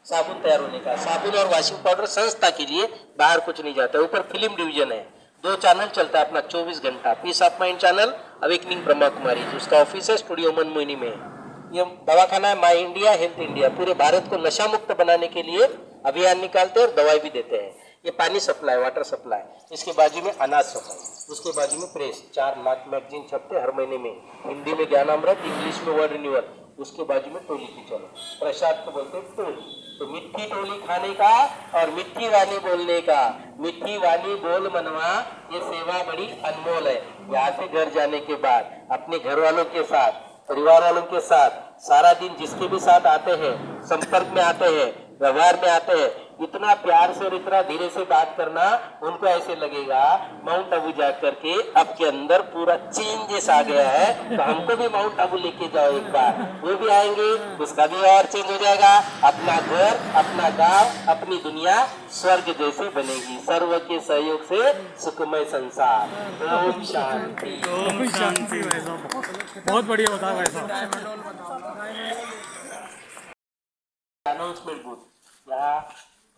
साबुन तैयार होने का। साबुन और वॉशिंग पाउडर संस्था के लिए, बाहर कुछ नहीं जाता है। ऊपर फिल्म डिवीजन है, 2 चैनल चलता है अपना 24 घंटा। Peace of mind channel, awakening Brahma Kumari, उसका ऑफिस है स्टूडियो मनमोहिनी में। ये दवाखाना है माई इंडिया हेल्थ इंडिया, पूरे भारत को नशा मुक्त बनाने के लिए अभियान निकालते हैं और दवाई भी देते हैं। ये पानी सप्लाई, वाटर सप्लाई, इसके बाजू में अनाज सप्लाई, उसके बाजू में प्रेस, 4 लाख मैगजीन छपते हर महीने में, हिंदी में ज्ञानामृत, इंग्लिश में वर्ड रिन्यूअल, उसके बाजू में टोली की चलो, प्रसाद को बोलते हैं टोली। तो मिट्टी टोली खाने का और मिट्टी वाणी बोलने का। मिट्टी वाणी बोल मनवा, ये सेवा बड़ी अनमोल है। यहाँ से घर जाने के बाद अपने घर वालों के साथ, परिवार वालों के साथ, सारा दिन जिसके भी साथ आते हैं, संपर्क में आते हैं, व्यवहार में आते हैं, इतना प्यार से और इतना धीरे से बात करना, उनको ऐसे लगेगा माउंट आबू जा करके आपके अंदर पूरा चेंजेस आ गया है, तो हमको भी माउंट आबू लेके जाओ एक बार। वो भी आएंगे, उसका भी और चेंज हो जाएगा। अपना घर, अपना गांव, अपनी दुनिया स्वर्ग जैसे बनेगी। सर्व के सहयोग से सुखमय संसार। ओम शांति।
ओम शांति। भाई साहब बहुत बढ़िया बताया भाई साहब।
अनाउंसमेंट बूथ, यहाँ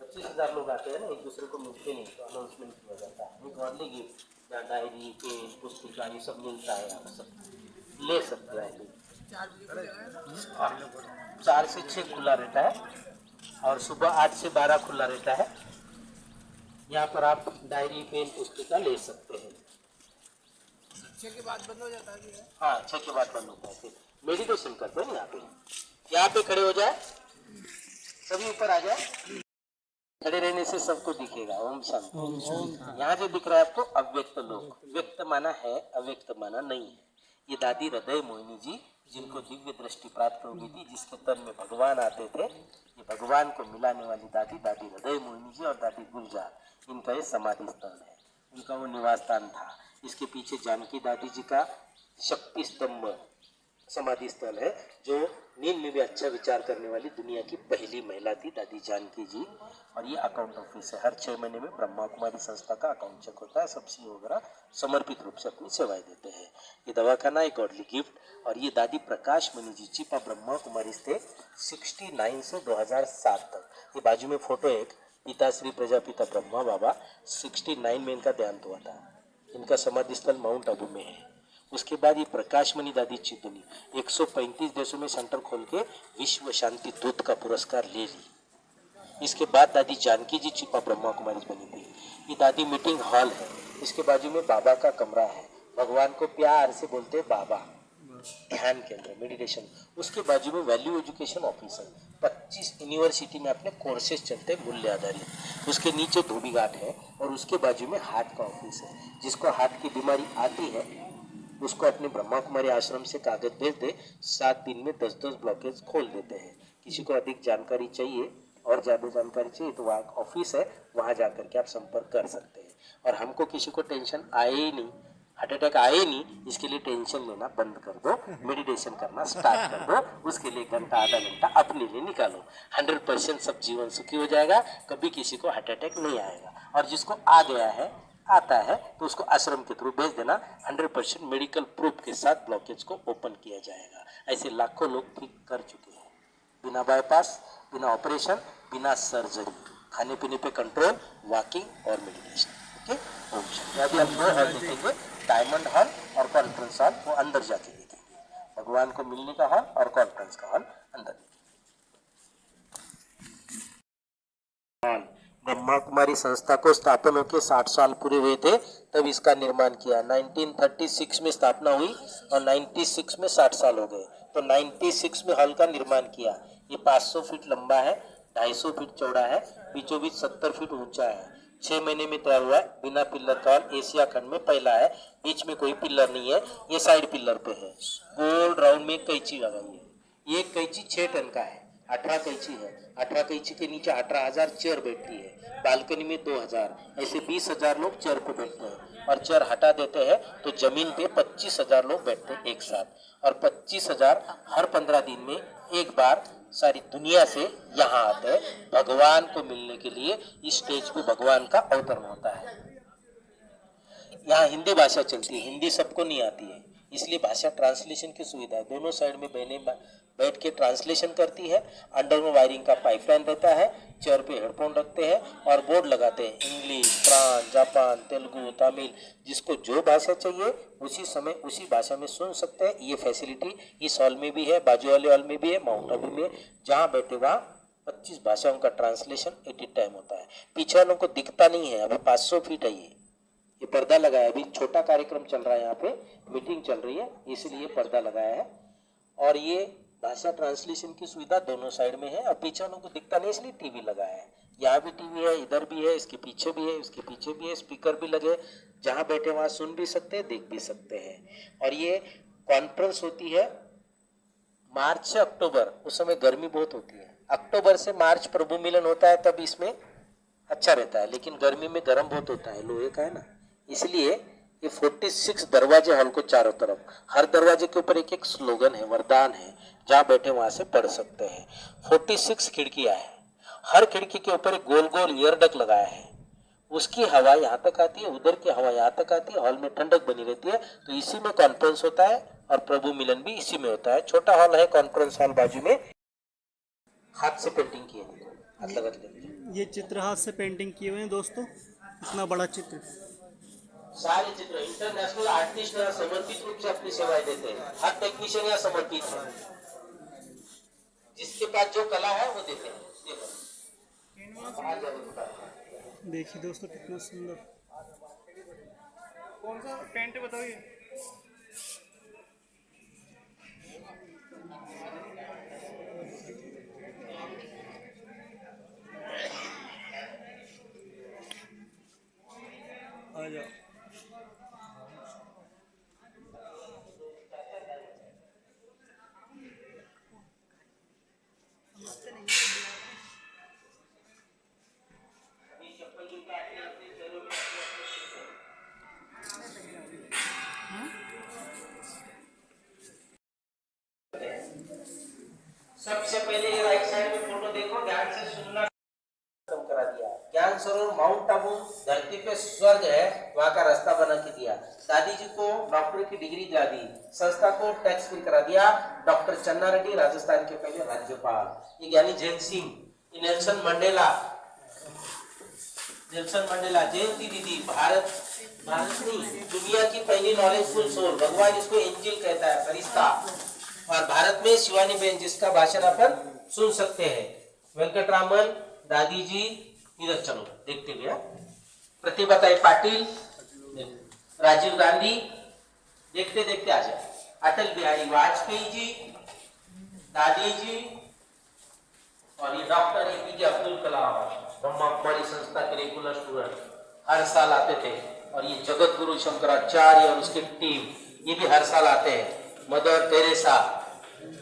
25,000 लोग आते हैं ना, एक दूसरे को मिलते नहीं, तो अनाउंसमेंट किया जाता है। एक और गिफ्ट, जहाँ डायरी, पेन, पुस्तिका, ये सब मिलता है, आप सब ले सकते हैं। 4 से 6 खुला रहता है और सुबह 8 से 12 खुला रहता है। यहाँ पर आप डायरी, पेन, पुस्तिका ले सकते हैं। 6 के बाद बंद हो जाता है? हाँ, 6 के बाद बंद होता है। फिर मेडिटेशन करते हैं ना, यहाँ पे खड़े हो जाए, सभी ऊपर आ जाए, खड़े रहने से सबको दिखेगा। ओम शांति। यहाँ जो दिख रहा है आपको अव्यक्त लोक, व्यक्त माना है, अव्यक्त माना नहीं है। ये दादी हृदय मोहिनी जी, जिनको दिव्य दृष्टि प्राप्त हो गई थी, जिसके तन में भगवान आते थे, ये भगवान को मिलाने वाली दादी, दादी हृदय मोहिनी जी और दादी गुलजार, इनका ये समाधि स्थल है, इनका वो निवास स्थान था। इसके पीछे जानकी दादी जी का शक्ति स्तंभ समाधि स्थल है, जो नींद में भी अच्छा विचार करने वाली दुनिया की पहली महिला थी दादी जानकी जी। और ये अकाउंट ऑफिस है, हर 6 महीने में ब्रह्मा कुमारी संस्था का अकाउंट चेक होता है। सब सी वगैरह समर्पित रूप से अपनी सेवाएं देते हैं। ये दवाखाना एक गॉडली गिफ्ट। और ये दादी प्रकाश मणि जी चिपा ब्रह्मा कुमारी थे 69 से 2007 तक। ये बाजू में फोटो एक पिताश्री प्रजापिता ब्रह्मा बाबा, 69 में इनका देहांत हुआ था। इनका समाधि स्थल माउंट आबू में है। उसके बाद ये प्रकाशमणि दादी चितनी 135 देशों में सेंटर खोल के विश्व शांति दूत का पुरस्कार ले ली। इसके बाद दादी जानकी जी चिपा ब्रह्मा कुमारी बनी थी। ये दादी मीटिंग हॉल है। इसके बाजू में बाबा का कमरा है। भगवान को प्यार से बोलते हैं बाबा। ध्यान केंद्र मेडिटेशन। उसके बाजू में वैल्यू एजुकेशन ऑफिस है। 25 यूनिवर्सिटी में अपने कोर्सेज चलते हैं मूल्य आधारित। उसके नीचे धोबी घाट है और उसके बाजू में हार्ट का ऑफिस है। जिसको हार्ट की बीमारी आती है उसको अपने ब्रह्मा कुमारी आश्रम से कागज भेज दे, 7 दिन में 10-10 ब्लॉकेज खोल देते हैं। किसी को अधिक जानकारी चाहिए और ज़्यादा जानकारी चाहिए तो वहाँ ऑफिस है, वहाँ जा करके आप संपर्क कर सकते हैं। और हमको किसी को टेंशन आए ही नहीं, हार्ट अटैक आए ही नहीं, इसके लिए टेंशन लेना बंद कर दो, मेडिटेशन करना स्टार्ट कर दो। उसके लिए घंटा आधा घंटा अपने लिए निकालो। 100% सब जीवन सुखी हो जाएगा, कभी किसी को हार्ट अटैक नहीं आएगा। और जिसको आ गया है आता है तो उसको आश्रम के थ्रू भेज देना। 100% मेडिकल प्रूफ के साथ ब्लॉकेज को ओपन किया जाएगा। ऐसे लाखों लोग ठीक कर चुके हैं, बिना बाईपास, बिना ऑपरेशन, बिना सर्जरी, खाने पीने पे कंट्रोल, वॉकिंग और मेडिटेशन। ओके, ओम शांति। अभी हम 2 हॉल देखेंगे, डायमंड हॉल और कॉन्फ्रेंस हॉल, वो अंदर जाके देखेंगे। भगवान को मिलने का हॉल और कॉन्फ्रेंस का हॉल अंदर देखेंगे। ब्रह्मा कुमारी संस्था को स्थापन होकर 60 साल पूरे हुए थे, तब इसका निर्माण किया। 1936 में स्थापना हुई और 96 में 60 साल हो गए, तो 96 में हॉल का निर्माण किया। ये 500 फीट लंबा है, 250 फीट चौड़ा है, बीचों बीच 70 फीट ऊंचा है। 6 महीने में तैयार हुआ है। बिना पिल्लर का हॉल एशिया खंड में पहला है। बीच में कोई पिल्लर नहीं है, ये साइड पिल्लर पे है। गोल राउंड में कैंची लगाई है। ये कैंची 6 टन का है, 18 कैंची है। 18 कैंची के नीचे 18,000 चेयर बैठती है। बालकनी में 2,000, ऐसे 20,000 लोग चेयर पे बैठते हैं। और चेयर हटा देते हैं तो जमीन पे 25,000 लोग बैठते हैं एक साथ। और 25,000 हर 15 दिन में एक बार सारी दुनिया से यहाँ आते हैं भगवान को मिलने के लिए। इस स्टेज पे भगवान का अवतरण होता है। यहाँ हिंदी भाषा चलती है, हिंदी सबको नहीं आती है, इसलिए भाषा ट्रांसलेशन की सुविधा है। दोनों साइड में बहनें बैठ के ट्रांसलेशन करती है। अंडर में वायरिंग का पाइपलाइन रहता है। चेयर पे हेडफोन रखते हैं और बोर्ड लगाते हैं, English, France, Japan, Telugu, Tamil, जिसको जो भाषा चाहिए उसी समय उसी भाषा में सुन सकते हैं। ये फैसिलिटी इस हॉल में भी है, बाजू वाले हॉल में भी है, माउंट आबू में। जहाँ बैठे वहाँ 25 भाषाओं का ट्रांसलेशन एट ए टाइम होता है। पीछे वालों को दिखता नहीं है, अभी 500 फीट है। ये पर्दा लगाया है, अभी छोटा कार्यक्रम चल रहा है, यहाँ पे मीटिंग चल रही है, इसलिए पर्दा लगाया है। और ये भाषा ट्रांसलेशन की सुविधा दोनों साइड में है। और पीछे वालों को दिखता नहीं इसलिए टीवी लगाया है। यहाँ भी टीवी है, इधर भी है, इसके पीछे भी है, इसके पीछे भी है, स्पीकर भी लगे, जहाँ बैठे वहाँ सुन भी सकते हैं, देख भी सकते हैं। और ये कॉन्फ्रेंस होती है मार्च से अक्टूबर, उस समय गर्मी बहुत होती है। अक्टूबर से मार्च प्रभु मिलन होता है, तब इसमें अच्छा रहता है, लेकिन गर्मी में गर्म बहुत होता है, लोहे का है ना, इसलिए ये 46 दरवाजे हॉल को चारों तरफ, हर दरवाजे के ऊपर एक एक स्लोगन है, वरदान है, जहाँ बैठे वहां से पढ़ सकते हैं। 46 खिड़कियां हैं, हर खिड़की के ऊपर एक गोल गोल ईयर डक लगाया है। उसकी हवा यहाँ तक आती है, उधर की हवा यहाँ तक आती है, हॉल में ठंडक बनी रहती है। तो इसी में कॉन्फ्रेंस होता है और प्रभु मिलन भी इसी में होता है। छोटा हॉल है, कॉन्फ्रेंस हॉल बाजू में, हाथ से पेंटिंग की है, हाथ लगा के।
ये चित्र हाथ से पेंटिंग किए हुए हैं दोस्तों, इतना बड़ा चित्र।
सारे चित्र इंटरनेशनल आर्टिस्ट समर्पित रूप से अपनी सेवाएं देते हैं। हर टेक्नीशियन यहाँ समर्पित है, जिसके पास जो कला है वो देते हैं।
देखिए दोस्तों कितना सुंदर।
कौन सा पेंट बताइए।
आ जाओ।
सबसे पहले ये राइट साइड में फोटो देखो, ध्यान से सुनना। खत्म करा दिया। ज्ञान सरोवर माउंट आबू धरती पे स्वर्ग है, वहां का रास्ता बना के दिया। दादी जी को डॉक्टर की डिग्री दिला दी, संस्था को टैक्स फ्री करा दिया। डॉक्टर चन्ना रेड्डी राजस्थान के पहले राज्यपाल, ये ज्ञानी जैन सिंह, नेल्सन मंडेला, जयंती दीदी, भारत भारत नहीं, दुनिया की पहली नॉलेजफुल सोल, भगवान इसको एंजिल कहता है, फरिश्ता। और भारत में शिवानी बहन जिसका भाषण अपन सुन सकते हैं, वेंकटरामन दादी जी, इधर चलो देखते हुए, प्रतिभाताई पाटिल, राजीव गांधी, देखते देखते आ जाए, अटल बिहारी वाजपेयी जी, दादी जी, और ये डॉक्टर एपीजे अब्दुल कलाम, ब्रह्मा कुमारी संस्था के रेगुलर स्टूडेंट, हर साल आते थे। और ये जगत गुरु शंकराचार्य और उसकी टीम, ये भी हर साल आते हैं। Mother Teresa,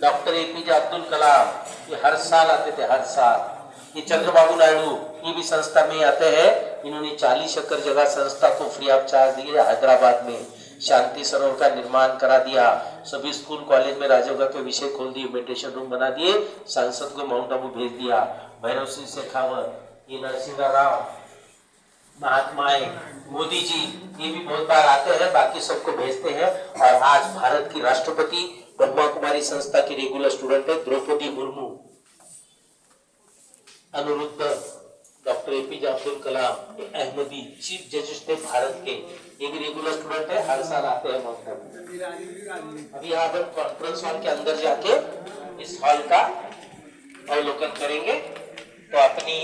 doctor APJ Abdul Kalam, ये हर साल आते थे, हर साल। ये चंद्रबाबू नायडू, ये भी संस्था में आते हैं। इन्होंने 40 एकड़ जगह संस्था को फ्री ऑफ चार्ज दी है। हैदराबाद में शांति सरोवर का निर्माण करा दिया, सभी स्कूल कॉलेज में राजयोगा के विषय खोल दिए, मेडिटेशन रूम बना दिए, सांसद को माउंट आबू भेज दिया। भैरव सिंह शेखावत, ये नरसिंह राव, महात्माएं, मोदी जी, ये भी बहुत बार आते हैं, बाकी सबको भेजते हैं। और आज भारत की राष्ट्रपति ब्रह्मा कुमारी संस्था की रेगुलर स्टूडेंट है द्रौपदी मुर्मू, अनुरुद्ध, डॉक्टर एपीजे अब्दुल कलाम, अहमदी चीफ जस्टिस थे भारत के, ये भी रेगुलर स्टूडेंट है, हर साल आते हैं माउंट आबू। अभी यहाँ पर कॉन्फ्रेंस हॉल के अंदर जाके इस हॉल का अवलोकन करेंगे, तो अपनी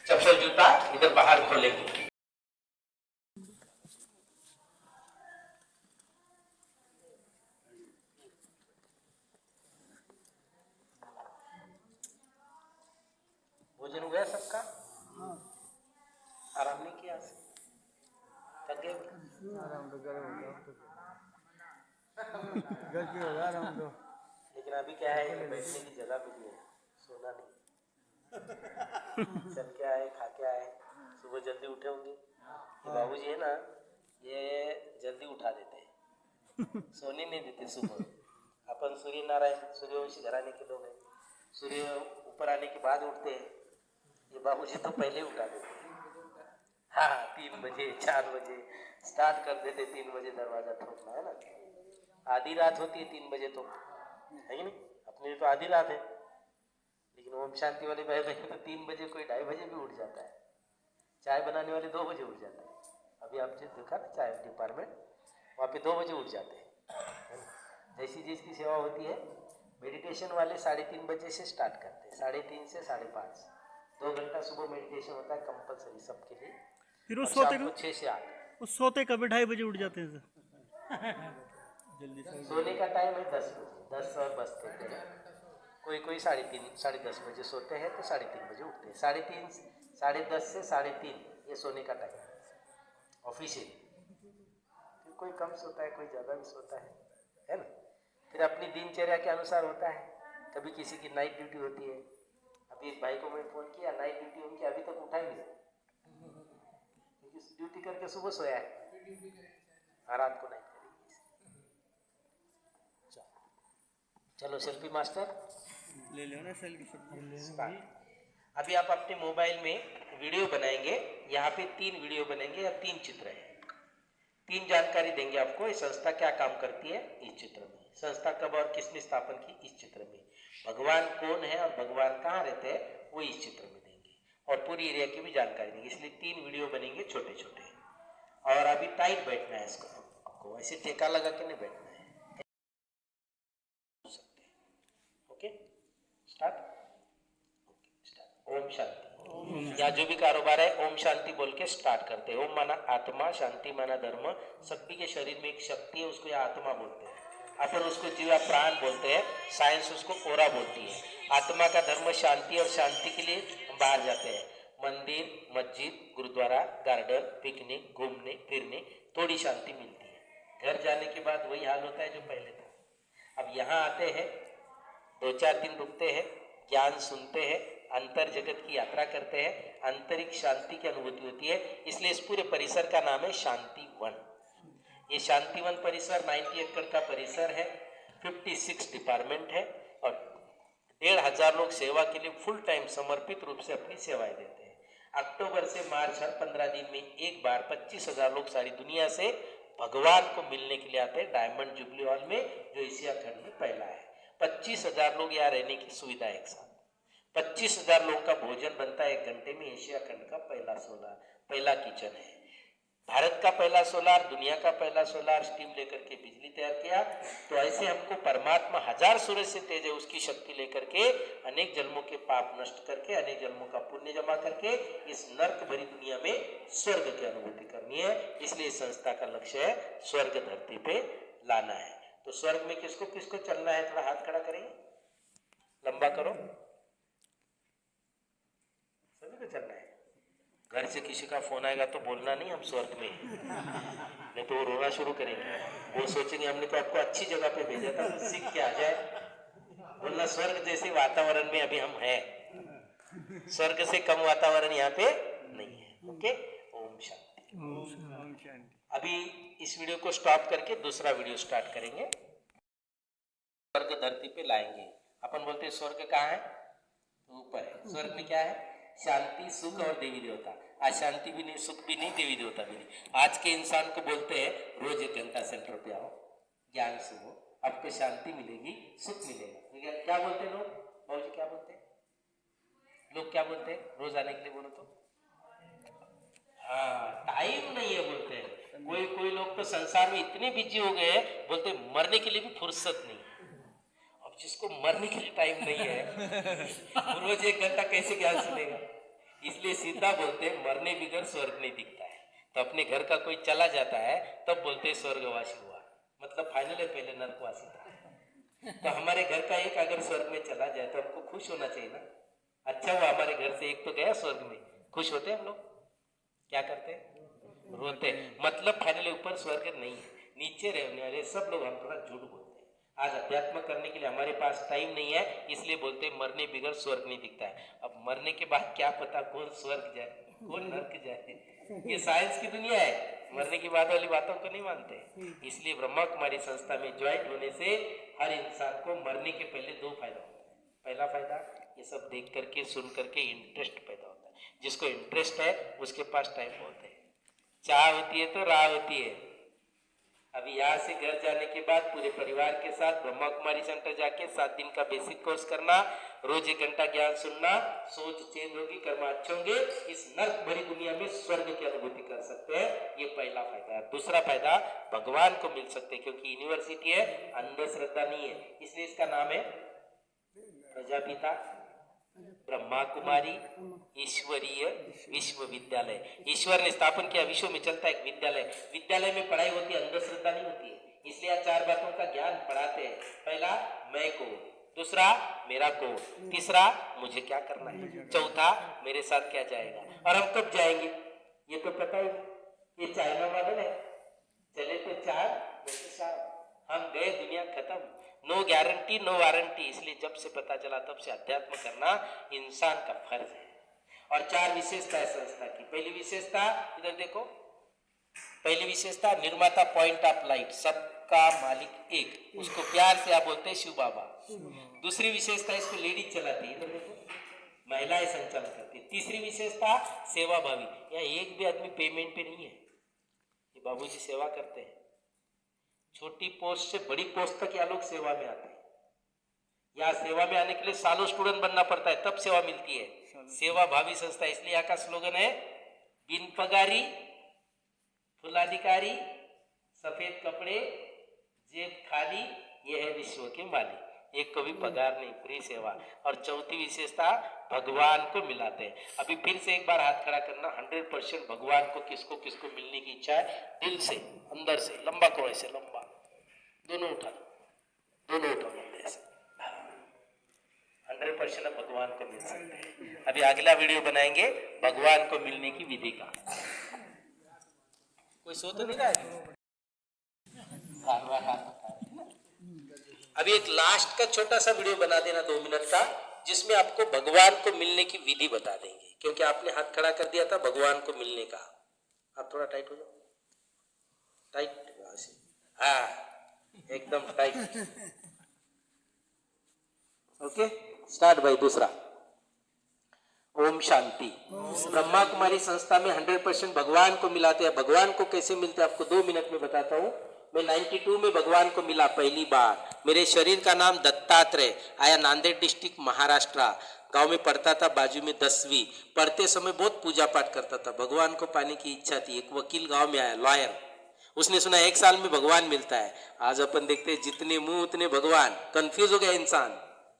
चप्पल जूता इधर बाहर खोलेंगे। भोजन हुआ सबका? आराम नहीं किया? थक गए? लेकिन अभी क्या है, बैठने की जगह मिली है, सोना नहीं। चल के आए, खा के आए, सुबह जल्दी उठे होंगे। ये बाबूजी है ना, ये जल्दी उठा देते हैं, सोने नहीं देते सुबह। अपन सूर्य नारायण सूर्यवंशी घराने के लोग हैं, सूर्य ऊपर आने के बाद उठते हैं। ये बाबूजी तो पहले उठा देते हैं। हाँ, 3 बजे 4 बजे स्टार्ट कर देते, 3 बजे दरवाजा ठोकना है ना। आधी रात होती है 3 बजे, तो है कि नहीं? अपने तो आधी रात है, लेकिन ओम शांति वाले भाई बहन तो 3 बजे, कोई 2:30 बजे भी उठ जाता है। चाय बनाने वाले 2 बजे उठ जाते हैं। अभी आपने देखा ना चाय डिपार्टमेंट, वहाँ पे 2 बजे उठ जाते हैं। जैसी जिसकी सेवा होती है। मेडिटेशन वाले 3:30 बजे से स्टार्ट करते हैं, 3:30 से 5:30, 2 घंटा सुबह मेडिटेशन होता है कंपलसरी सबके लिए।
फिर उस
और
सोते
शाम को 6 से 8।
उस सोते कभी 2:30 बजे उठ जाते हैं सर?
सोने का टाइम है 10 बजे, 10 और बजते हैं। कोई 3:30 साढ़े 10 बजे सोते हैं, तो 3:30 बजे उठते हैं। 3:30 साढ़े 10 से 3:30 ये सोने का टाइम है ऑफिशियली। कोई कम सोता है, कोई ज़्यादा भी सोता है ना। फिर अपनी दिनचर्या के अनुसार होता है, कभी किसी की नाइट ड्यूटी होती है। अभी एक भाई को मैं फ़ोन किया, नाइट ड्यूटी उनकी अभी तक उठा ही नहीं, क्योंकि ड्यूटी करके सुबह सोया है, रात को नाइट करेगी। चलो सेल्फी मास्टर
ले लो ना सेल्फी।
अभी आप अपने मोबाइल में वीडियो बनाएंगे, यहाँ पे 3 वीडियो बनेंगे या 3 चित्र हैं। 3 जानकारी देंगे आपको, ये संस्था क्या काम करती है इस चित्र में, संस्था कब और किसने स्थापन की इस चित्र में, भगवान कौन है और भगवान कहाँ रहते हैं वो इस चित्र में देंगे, और पूरी एरिया की भी जानकारी देंगे। इसलिए 3 वीडियो बनेंगे छोटे छोटे। और अभी टाइट बैठना है इसको, आपको ऐसे टेका लगा के नहीं बैठना है। Okay start. ओम शांति। या जो भी कारोबार है ओम शांति बोल के स्टार्ट करते हैं। ओम माना आत्मा, शांति माना धर्म। सभी के शरीर में एक शक्ति है, उसको या आत्मा बोलते हैं, अपन उसको जीवा प्राण बोलते हैं, साइंस उसको ओरा बोलती है। आत्मा का धर्म शांति, और शांति के लिए हम बाहर जाते हैं, मंदिर, मस्जिद, गुरुद्वारा, गार्डन, पिकनिक, घूमने फिरने, थोड़ी शांति मिलती है। घर जाने के बाद वही हाल होता है जो पहले था। अब यहाँ आते हैं, 2-4 दिन रुकते हैं, ज्ञान सुनते हैं, अंतर जगत की यात्रा करते हैं, आंतरिक शांति की अनुभूति होती है। इसलिए इस पूरे परिसर का नाम है शांति वन। ये शांति वन परिसर 90 एकड़ का परिसर है, 56 डिपार्टमेंट है, और 1,500 लोग सेवा के लिए फुल टाइम समर्पित रूप से अपनी सेवाएं देते हैं। अक्टूबर से मार्च हर 15 दिन में एक बार 25,000 लोग सारी दुनिया से भगवान को मिलने के लिए आते हैं डायमंड जुबली हॉल में, जो एशिया खंड में पहला है। 25,000 लोग यहाँ रहने की सुविधा एक साथ, 25,000 लोगों का भोजन बनता है 1 घंटे में। एशिया खंड का पहला किचन है। भारत का पहला सोलार, दुनिया का पहला सोलार स्टीम लेकर के बिजली तैयार किया। तो ऐसे हमको परमात्मा 1000 सूर्य से तेज है, उसकी शक्ति लेकर के अनेक जन्मों के पाप नष्ट करके, अनेक जन्मों का पुण्य जमा करके इस नर्क भरी दुनिया में स्वर्ग की अनुभूति करनी है। इसलिए इस संस्था का लक्ष्य है स्वर्ग धरती पे लाना है। तो स्वर्ग में किसको किसको चलना है, थोड़ा हाथ खड़ा करेंगे, लंबा करो, सभी को चलना है। घर से किसी का फोन आएगा तो बोलना नहीं हम स्वर्ग में हैं। नहीं तो वो रोना शुरू करेंगे, वो सोचेंगे हमने तो आपको अच्छी जगह पे भेजा था, तो सीख के आ जाए। बोलना स्वर्ग जैसे वातावरण में अभी हम हैं, स्वर्ग से कम वातावरण यहाँ पे नहीं है। ओके, ओम शांति। अभी इस वीडियो को स्टॉप करके दूसरा वीडियो स्टार्ट करेंगे। स्वर्ग धरती पे लाएंगे। अपन बोलते हैं स्वर्ग कहाँ है, तो ऊपर है। स्वर्ग में क्या है, शांति, सुख और देवी देवता। आज शांति भी नहीं, सुख भी नहीं, देवी देवता भी नहीं। आज के इंसान को बोलते हैं रोज 1 घंटा सेंटर पे आओ, ज्ञान सुनो, आपको शांति मिलेगी, सुख मिलेगा। क्या बोलते हैं लोग, बाबू जी क्या बोलते हैं लोग, क्या बोलते हैं रोज आने के लिए बोलो तो? हाँ, टाइम नहीं है बोलते हैं। कोई लोग तो संसार में इतने बिजी हो गए हैं, बोलते मरने के लिए भी फुर्सत नहीं। अब जिसको मरने के लिए टाइम नहीं है वो रोज 1 घंटा कैसे ज्ञान सुनेगा? इसलिए सीधा बोलते हैं मरने बिगर स्वर्ग नहीं दिखता है। तो अपने घर का कोई चला जाता है तब बोलते हैं स्वर्गवासी हुआ, मतलब फाइनल है, पहले नरकवासी था। तो हमारे घर का एक अगर स्वर्ग में चला जाए तो हमको खुश होना चाहिए ना। अच्छा हुआ हमारे घर से एक तो गया स्वर्ग में, खुश होते हैं हम लोग? क्या करते हैं, रोते। मतलब फाइनली ऊपर स्वर्ग नहीं है, नीचे रहने वाले सब लोग हम थोड़ा झूठ बोलते हैं। आज अध्यात्म करने के लिए हमारे पास टाइम नहीं है, इसलिए बोलते हैं मरने बिगर स्वर्ग नहीं दिखता है। अब मरने के बाद क्या पता कौन स्वर्ग जाए कौन नर्क जाए, ये साइंस की दुनिया है। मरने के बाद वाली बातों को नहीं मानते। इसलिए ब्रह्मा कुमारी संस्था में ज्वाइंट होने से हर इंसान को मरने के पहले 2 फायदा होता है। पहला फायदा, ये सब देख करके सुन करके इंटरेस्ट पैदा होता है। जिसको इंटरेस्ट है उसके पास टाइम बहुत है। चाह होती है तो राह होती है। अभी यहाँ से घर जाने के बाद पूरे परिवार के साथ ब्रह्मा कुमारी सेंटर जाके 7 दिन का बेसिक कोर्स करना, रोज 1 घंटा ज्ञान सुनना, सोच चेंज होगी, कर्म अच्छे होंगे, इस नर्क भरी दुनिया में स्वर्ग की अनुभूति कर सकते हैं। ये पहला फायदा है। दूसरा फायदा, भगवान को मिल सकते हैं, क्योंकि यूनिवर्सिटी है, अंधश्रद्धा नहीं है, इसलिए इसका नाम है प्रजापिता ब्रह्मा कुमारी ईश्वरीय विश्वविद्यालय। ईश्वर ने स्थापन किया, विश्व में चलता है एक विद्यालय। विद्यालय में पढ़ाई होती है, अंधश्रद्धा नहीं होती है। इसलिए आज 4 बातों का ज्ञान पढ़ाते हैं। पहला, मैं को, दूसरा मेरा को, तीसरा मुझे क्या करना है, चौथा मेरे साथ क्या जाएगा और हम कब जाएंगे ये तो पता ही नहीं। ये चाइना मॉडल है, चले तो 4 वैसे 4, हम गए दुनिया खत्म। No guarantee no warranty. इसलिए जब से पता चला तब से अध्यात्म करना इंसान का फर्ज है। और 4 विशेषता है संस्था की। पहली विशेषता, इधर देखो, पहली विशेषता निर्माता पॉइंट ऑफ लाइट, सबका मालिक एक, उसको प्यार से आप बोलते हैं शिव बाबा। दूसरी विशेषता, इसको लेडीज चलाती है, इधर देखो, महिलाएं संचालन करती है। तीसरी विशेषता, सेवा भावी, यहाँ एक भी आदमी पेमेंट पे नहीं है, ये बाबूजी सेवा करते हैं। छोटी पोस्ट से बड़ी पोस्ट तक यहाँ लोग सेवा में आते हैं। यहाँ सेवा में आने के लिए सालों स्टूडेंट बनना पड़ता है, तब सेवा मिलती है। सेवा भावी संस्था, इसलिए यहाँ का स्लोगन है बिन पगारी फुलाधिकारी, सफेद कपड़े, जेब खाली, ये है विश्व के मालिक। एक को भी पगार नहीं, फ्री सेवा। और चौथी विशेषता, भगवान को मिलाते हैं। अभी फिर से एक बार हाथ खड़ा करना। 100% भगवान को किसको किसको मिलने की इच्छा है, दिल से, अंदर से, लंबा करो, ऐसे लंबा, दोनों उठा, दोनों उठा मंदिर से। 100% भगवान को मिल सकते हैं। अभी अगला वीडियो बनाएंगे भगवान को मिलने की विधि का। कोई सो तो नहीं रहा है? अभी एक लास्ट का छोटा सा वीडियो बना देना 2 मिनट का, जिसमें आपको भगवान को मिलने की विधि बता देंगे। क्योंकि आपने हाथ खड़ा कर दिया था भगवान को मिलने का। आप थोड़ा टाइट हो जाओ, टाइट, हाँ एकदम टाइट। ओके, स्टार्ट भाई। दूसरा, ओम शांति। ब्रह्मा कुमारी संस्था में 100% भगवान को मिलाते हैं। भगवान को कैसे मिलते हैं आपको 2 मिनट में बताता हूँ। मैं 92 में भगवान को मिला पहली बार। मेरे शरीर का नाम दत्तात्रेय, आया नांदेड़ डिस्ट्रिक्ट महाराष्ट्र। गांव में पढ़ता था, बाजू में 10वीं। पढ़ते समय बहुत पूजा पाठ करता था, भगवान को पाने की इच्छा थी। एक वकील गांव में आया, लॉयर, उसने सुना 1 साल में भगवान मिलता है। आज अपन देखते हैं जितने मुंह उतने भगवान, कंफ्यूज हो गया इंसान।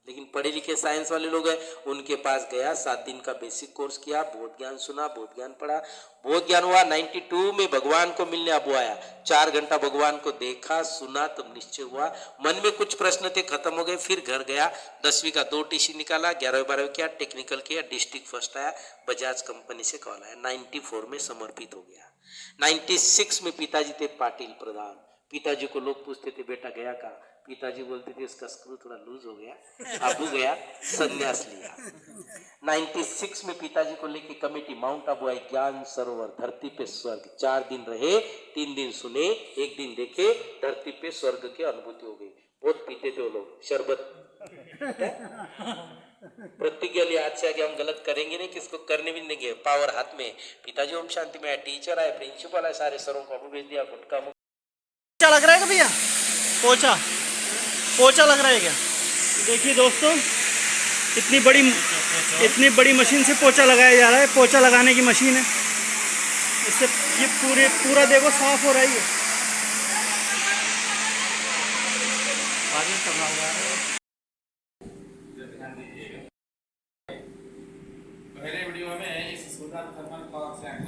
लेकिन पढ़े लिखे साइंस वाले लोग हैं, उनके पास गया, 7 दिन का बेसिक कोर्स किया, बोध ज्ञान सुना, बोध ज्ञान पढ़ा, बोध ज्ञान हुआ। 92 में भगवान को मिलने अबू आया, 4 घंटा भगवान को देखा, सुना, तब निश्चय हुआ। मन में कुछ प्रश्न थे, खत्म हो गए। फिर घर गया, 10वीं का 2 टीसी निकाला, 11वीं 12वीं किया, टेक्निकल किया, डिस्ट्रिक्ट फर्स्ट आया, बजाज कंपनी से कॉल आया। 94 में समर्पित हो गया। 96 में पिताजी थे पाटिल प्रधान। पिताजी को लोग पूछते थे बेटा गया कहाँ? पिताजी बोलते थे उसका स्क्रू थोड़ा लूज हो गया, अबू गया, संन्यास लिया। 96 में पिताजी को लेके कमेटी माउंट आबू आई, ज्ञान सरोवर, धरती पे स्वर्ग। 4 दिन रहे, 3 दिन सुने, 1 दिन देखे, धरती पे स्वर्ग की अनुभूति हो गई। बहुत पीते थे वो लोग शरबत। प्रतिज्ञा लिया आज से आगे हम गलत करेंगे नहीं, किसको करने भी नहीं देंगे। पावर हाथ में। पिताजी ओम शांति में, टीचर आए, प्रिंसिपल आए, सारे सरों को अबू भेज दिया, गुटका
पोचा लग रहा है क्या भैया? पोचा पोचा लग रहा है क्या?
देखिए दोस्तों, इतनी बड़ी मशीन से पोचा लगाया जा रहा है। पोचा लगाने की मशीन है, इससे ये पूरा देखो साफ हो रहा है। ये
पहले वीडियो में इस सोलर थर्मल पावर प्लांट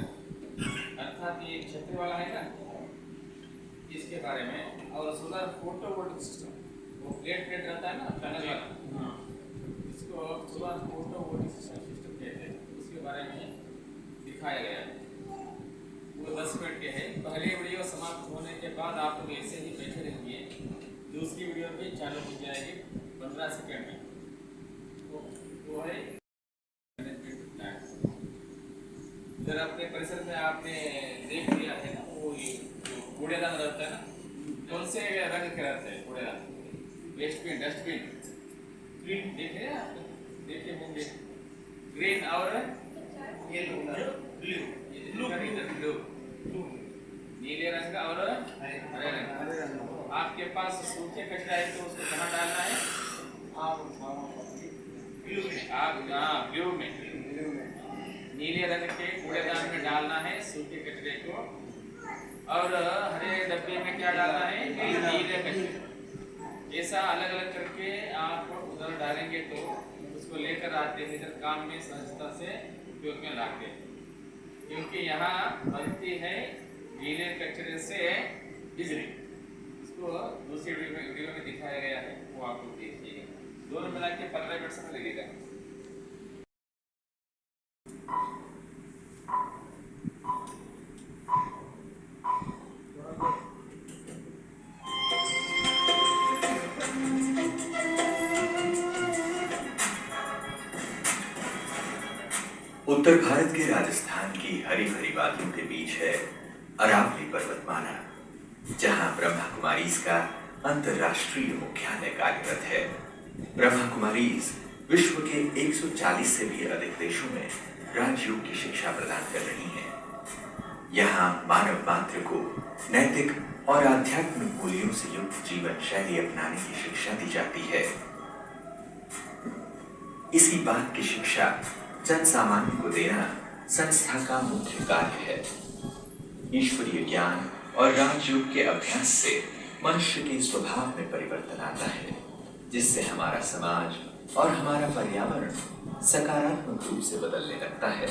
अर्थात ये छतरी वाला है ना, इसके बारे में, और सोलर फोटोवोल्टिक सिस्टम, वो प्लेट रहता है ना पैनल वाला, इसको सोलर फोटोवोल्टिक सिस्टम कहते हैं। उसके बारे में दिखाया गया है। वो 10 मिनट के है। पहले वीडियो समाप्त होने के बाद आप लोग ऐसे ही बैठे रहिए, दूसरी वीडियो भी चालू की जाएगी 15 सेकेंड में। वो है इधर अपने परिसर में आपने देख लिया है ना, वो जो कूड़ेदान रहता है ना, कौन से रंग के रहते हैं कूड़ेदान? वेस्टबिन, डस्टबिन, ग्रीन देखे आप, देखिए होंगे, ग्रीन और ब्लू, नीले रंग और हरे रंग। आपके पास सूखे कचरा है तो उसको कहाँ डालना है? आप ब्लू में, नीले रंग के कूड़ेदान में डालना है सूखे कचरे को, और हरे डब्बे में क्या डालना है? नीले कचरे। ऐसा अलग अलग करके आप उधर डालेंगे तो उसको लेकर आते हैं इधर काम में सहजता से उपयोग में लाते हैं। क्योंकि यहाँ बनती है गीले कचरे से बिजली। इसको दूसरी वीडियो में दिखाया गया है, वो आप लोग देखिएगा। दोनों मिला के 15 मिनट समय लगेगा।
उत्तर भारत के राजस्थान की हरी भरी वादियों के बीच है अरावली पर्वतमाला, जहां ब्रह्मा कुमारीज का अंतर्राष्ट्रीय मुख्यालय कार्यरत है। ब्रह्मा कुमारीज विश्व के 140 से भी अधिक देशों में राजयोग की शिक्षा प्रदान कर रही हैं। यहाँ मानव मात्र को नैतिक और आध्यात्मिक मूल्यों से युक्त जीवन शैली अपनाने की शिक्षा दी जाती है। इसी बात की शिक्षा जन सामान्य को देना संस्था का मुख्य कार्य है। ईश्वरीय ज्ञान और राजयोग के अभ्यास से मनुष्य के स्वभाव में परिवर्तन आता है, जिससे हमारा समाज और हमारा पर्यावरण सकारात्मक रूप से बदलने लगता है।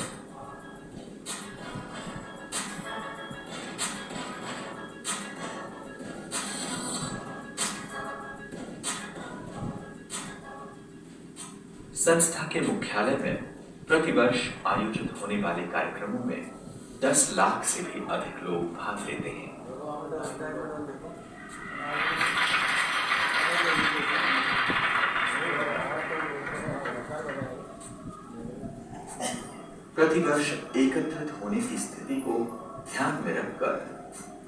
संस्था के मुख्यालय में प्रतिवर्ष आयोजित होने वाले कार्यक्रमों में 10 लाख से भी अधिक लोग भाग लेते हैं। प्रतिवर्ष एकत्रित होने की स्थिति को ध्यान में रखकर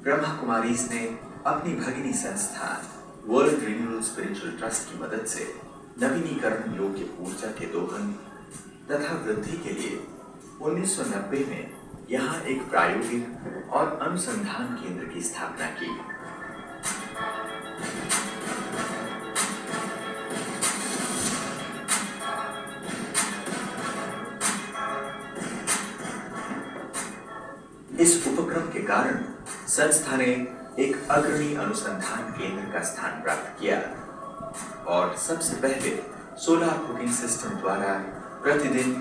ब्रह्मा कुमारीज ने अपनी भगिनी संस्थान वर्ल्ड रिन्यूअल स्पिरिचुअल ट्रस्ट की मदद से नवीनीकरण योग्य ऊर्जा के दोहन तथा वृद्धि के लिए 1990 में यहाँ एक प्रायोगिक और अनुसंधान केंद्र की स्थापना की। इस उपक्रम के कारण संस्था ने एक अग्रणी अनुसंधान केंद्र का स्थान प्राप्त किया और सबसे पहले सोलर कुकिंग सिस्टम द्वारा प्रतिदिन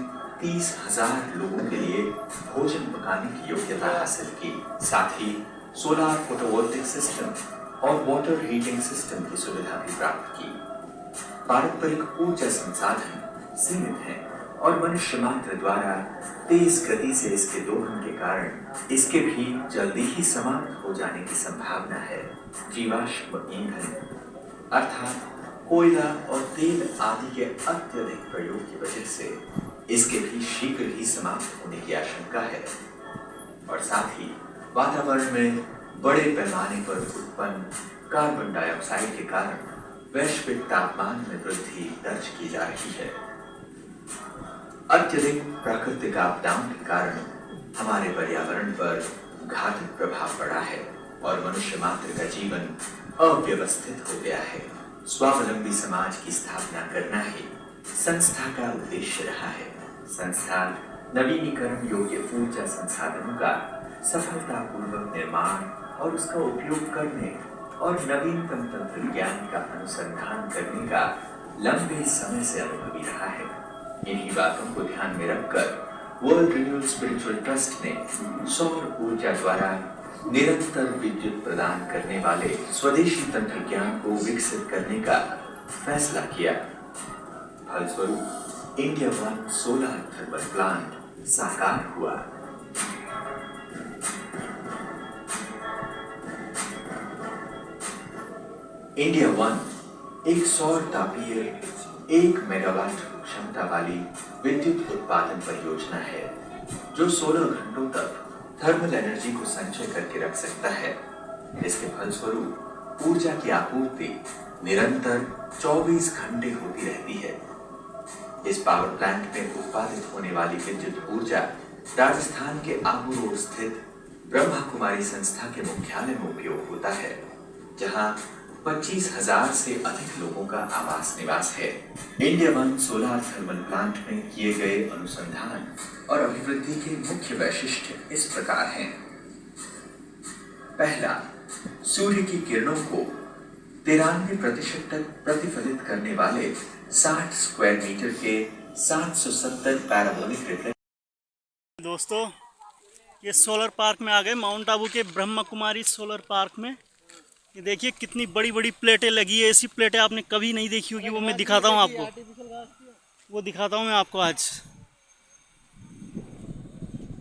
30,000 लोगों के लिए भोजन पकाने की योग्यता हासिल की। साथ ही सोलर फोटोवोल्टिक सिस्टम और वाटर हीटिंग सिस्टम की सुविधा भी प्राप्त की। पारंपरिक ऊर्जा संसाधन सीमित हैं और मनुष्य मात्र द्वारा तेज गति से इसके दोहन के कारण इसके भी जल्दी ही समाप्त हो जाने की संभावना है। जीवाश्म ईंधन अर्थात कोयला और तेल आदि के अत्यधिक प्रयोग की वजह से इसके भी शीघ्र ही समाप्त होने की आशंका है और साथ ही वातावरण में बड़े पैमाने पर उत्पन्न कार्बन डाइऑक्साइड के कारण वैश्विक तापमान में वृद्धि दर्ज की जा रही है। अत्यधिक प्राकृतिक आपदाओं के कारण हमारे पर्यावरण पर घातक प्रभाव पड़ा है और मनुष्य मात्र का जीवन अव्यवस्थित हो गया है। स्वावलंबी समाज की स्थापना करना ही संस्था का उद्देश्य रहा है। संस्था नवीनीकरण योग्य ऊर्जा संसाधनों का सफलतापूर्वक निर्माण और उसका उपयोग करने और नवीनतम तंत्र ज्ञान का अनुसंधान करने का लंबे समय से अनुभवी रहा है। इन्हीं बातों को ध्यान में रखकर वर्ल्ड रिन्यूअल स्पिरिचुअल ट्रस्ट ने सौर ऊर्जा द्वारा निरंतर विद्युत प्रदान करने वाले स्वदेशी तंत्र ज्ञान को विकसित करने का फैसला किया। फलस्वरूप India one solar thermal plant साकार हुआ। इंडिया वन एक सौर तापीय 1 मेगावाट क्षमता वाली विद्युत उत्पादन परियोजना है जो 16 घंटों तक थर्मल एनर्जी को संचय करके रख सकता है। इसके फलस्वरूप ऊर्जा की आपूर्ति निरंतर 24 घंटे होती रहती है। इस पावर प्लांट में उत्पादित होने वाली विद्युत ऊर्जा राजस्थान के आबू रोड स्थित ब्रह्मा कुमारी संस्था के मुख्यालय में उपयोग होता है, जहां 25,000 से अधिक लोगों का आवास निवास है। India one solar thermal plant में किए गए अनुसंधान और अभिवृद्धि के मुख्य वैशिष्ट्य इस प्रकार हैं। पहला, सूर्य की किरणों को 93% तक प्रतिफलित करने वाले 60 स्क्वायर मीटर के 770 पैराबोलिक रिफ्लेक्टर।
दोस्तों, ये सोलर पार्क में आ गए, माउंट आबू के ब्रह्मा कुमारी सोलर पार्क में। ये देखिए कितनी बड़ी बड़ी प्लेटें लगी है। ऐसी प्लेटें आपने कभी नहीं देखी होगी। वो मैं दिखाता हूँ आपको, वो दिखाता हूँ मैं आपको आज।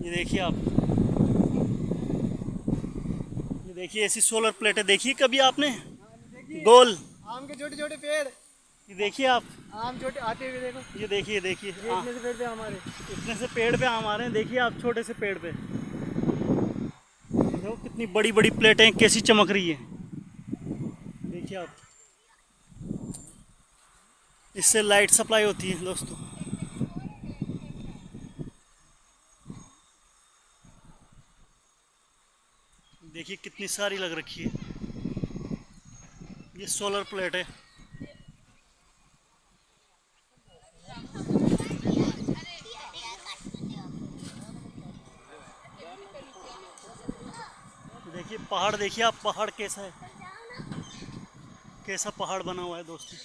ये देखिए आप, ये देखिए ऐसी सोलर प्लेटें देखी कभी आपने, गोल।
आम के छोटे छोटे पेड़,
ये देखिए आप,
आम छोटे आते हुए देखो।
ये देखिए देखिए
इतने से पेड़ पे हमारे,
इतने से पेड़ पे आम आ रहे हैं। देखिए आप, छोटे से पेड़ पे देखो कितनी बड़ी बड़ी प्लेटें कैसी चमक रही है। देखिए आप, इससे लाइट सप्लाई होती है दोस्तों। देखिए कितनी सारी लग रखी है। ये सोलर प्लेट है। देखिए पहाड़, देखिए आप पहाड़ कैसा है, कैसा पहाड़ बना हुआ है दोस्तों।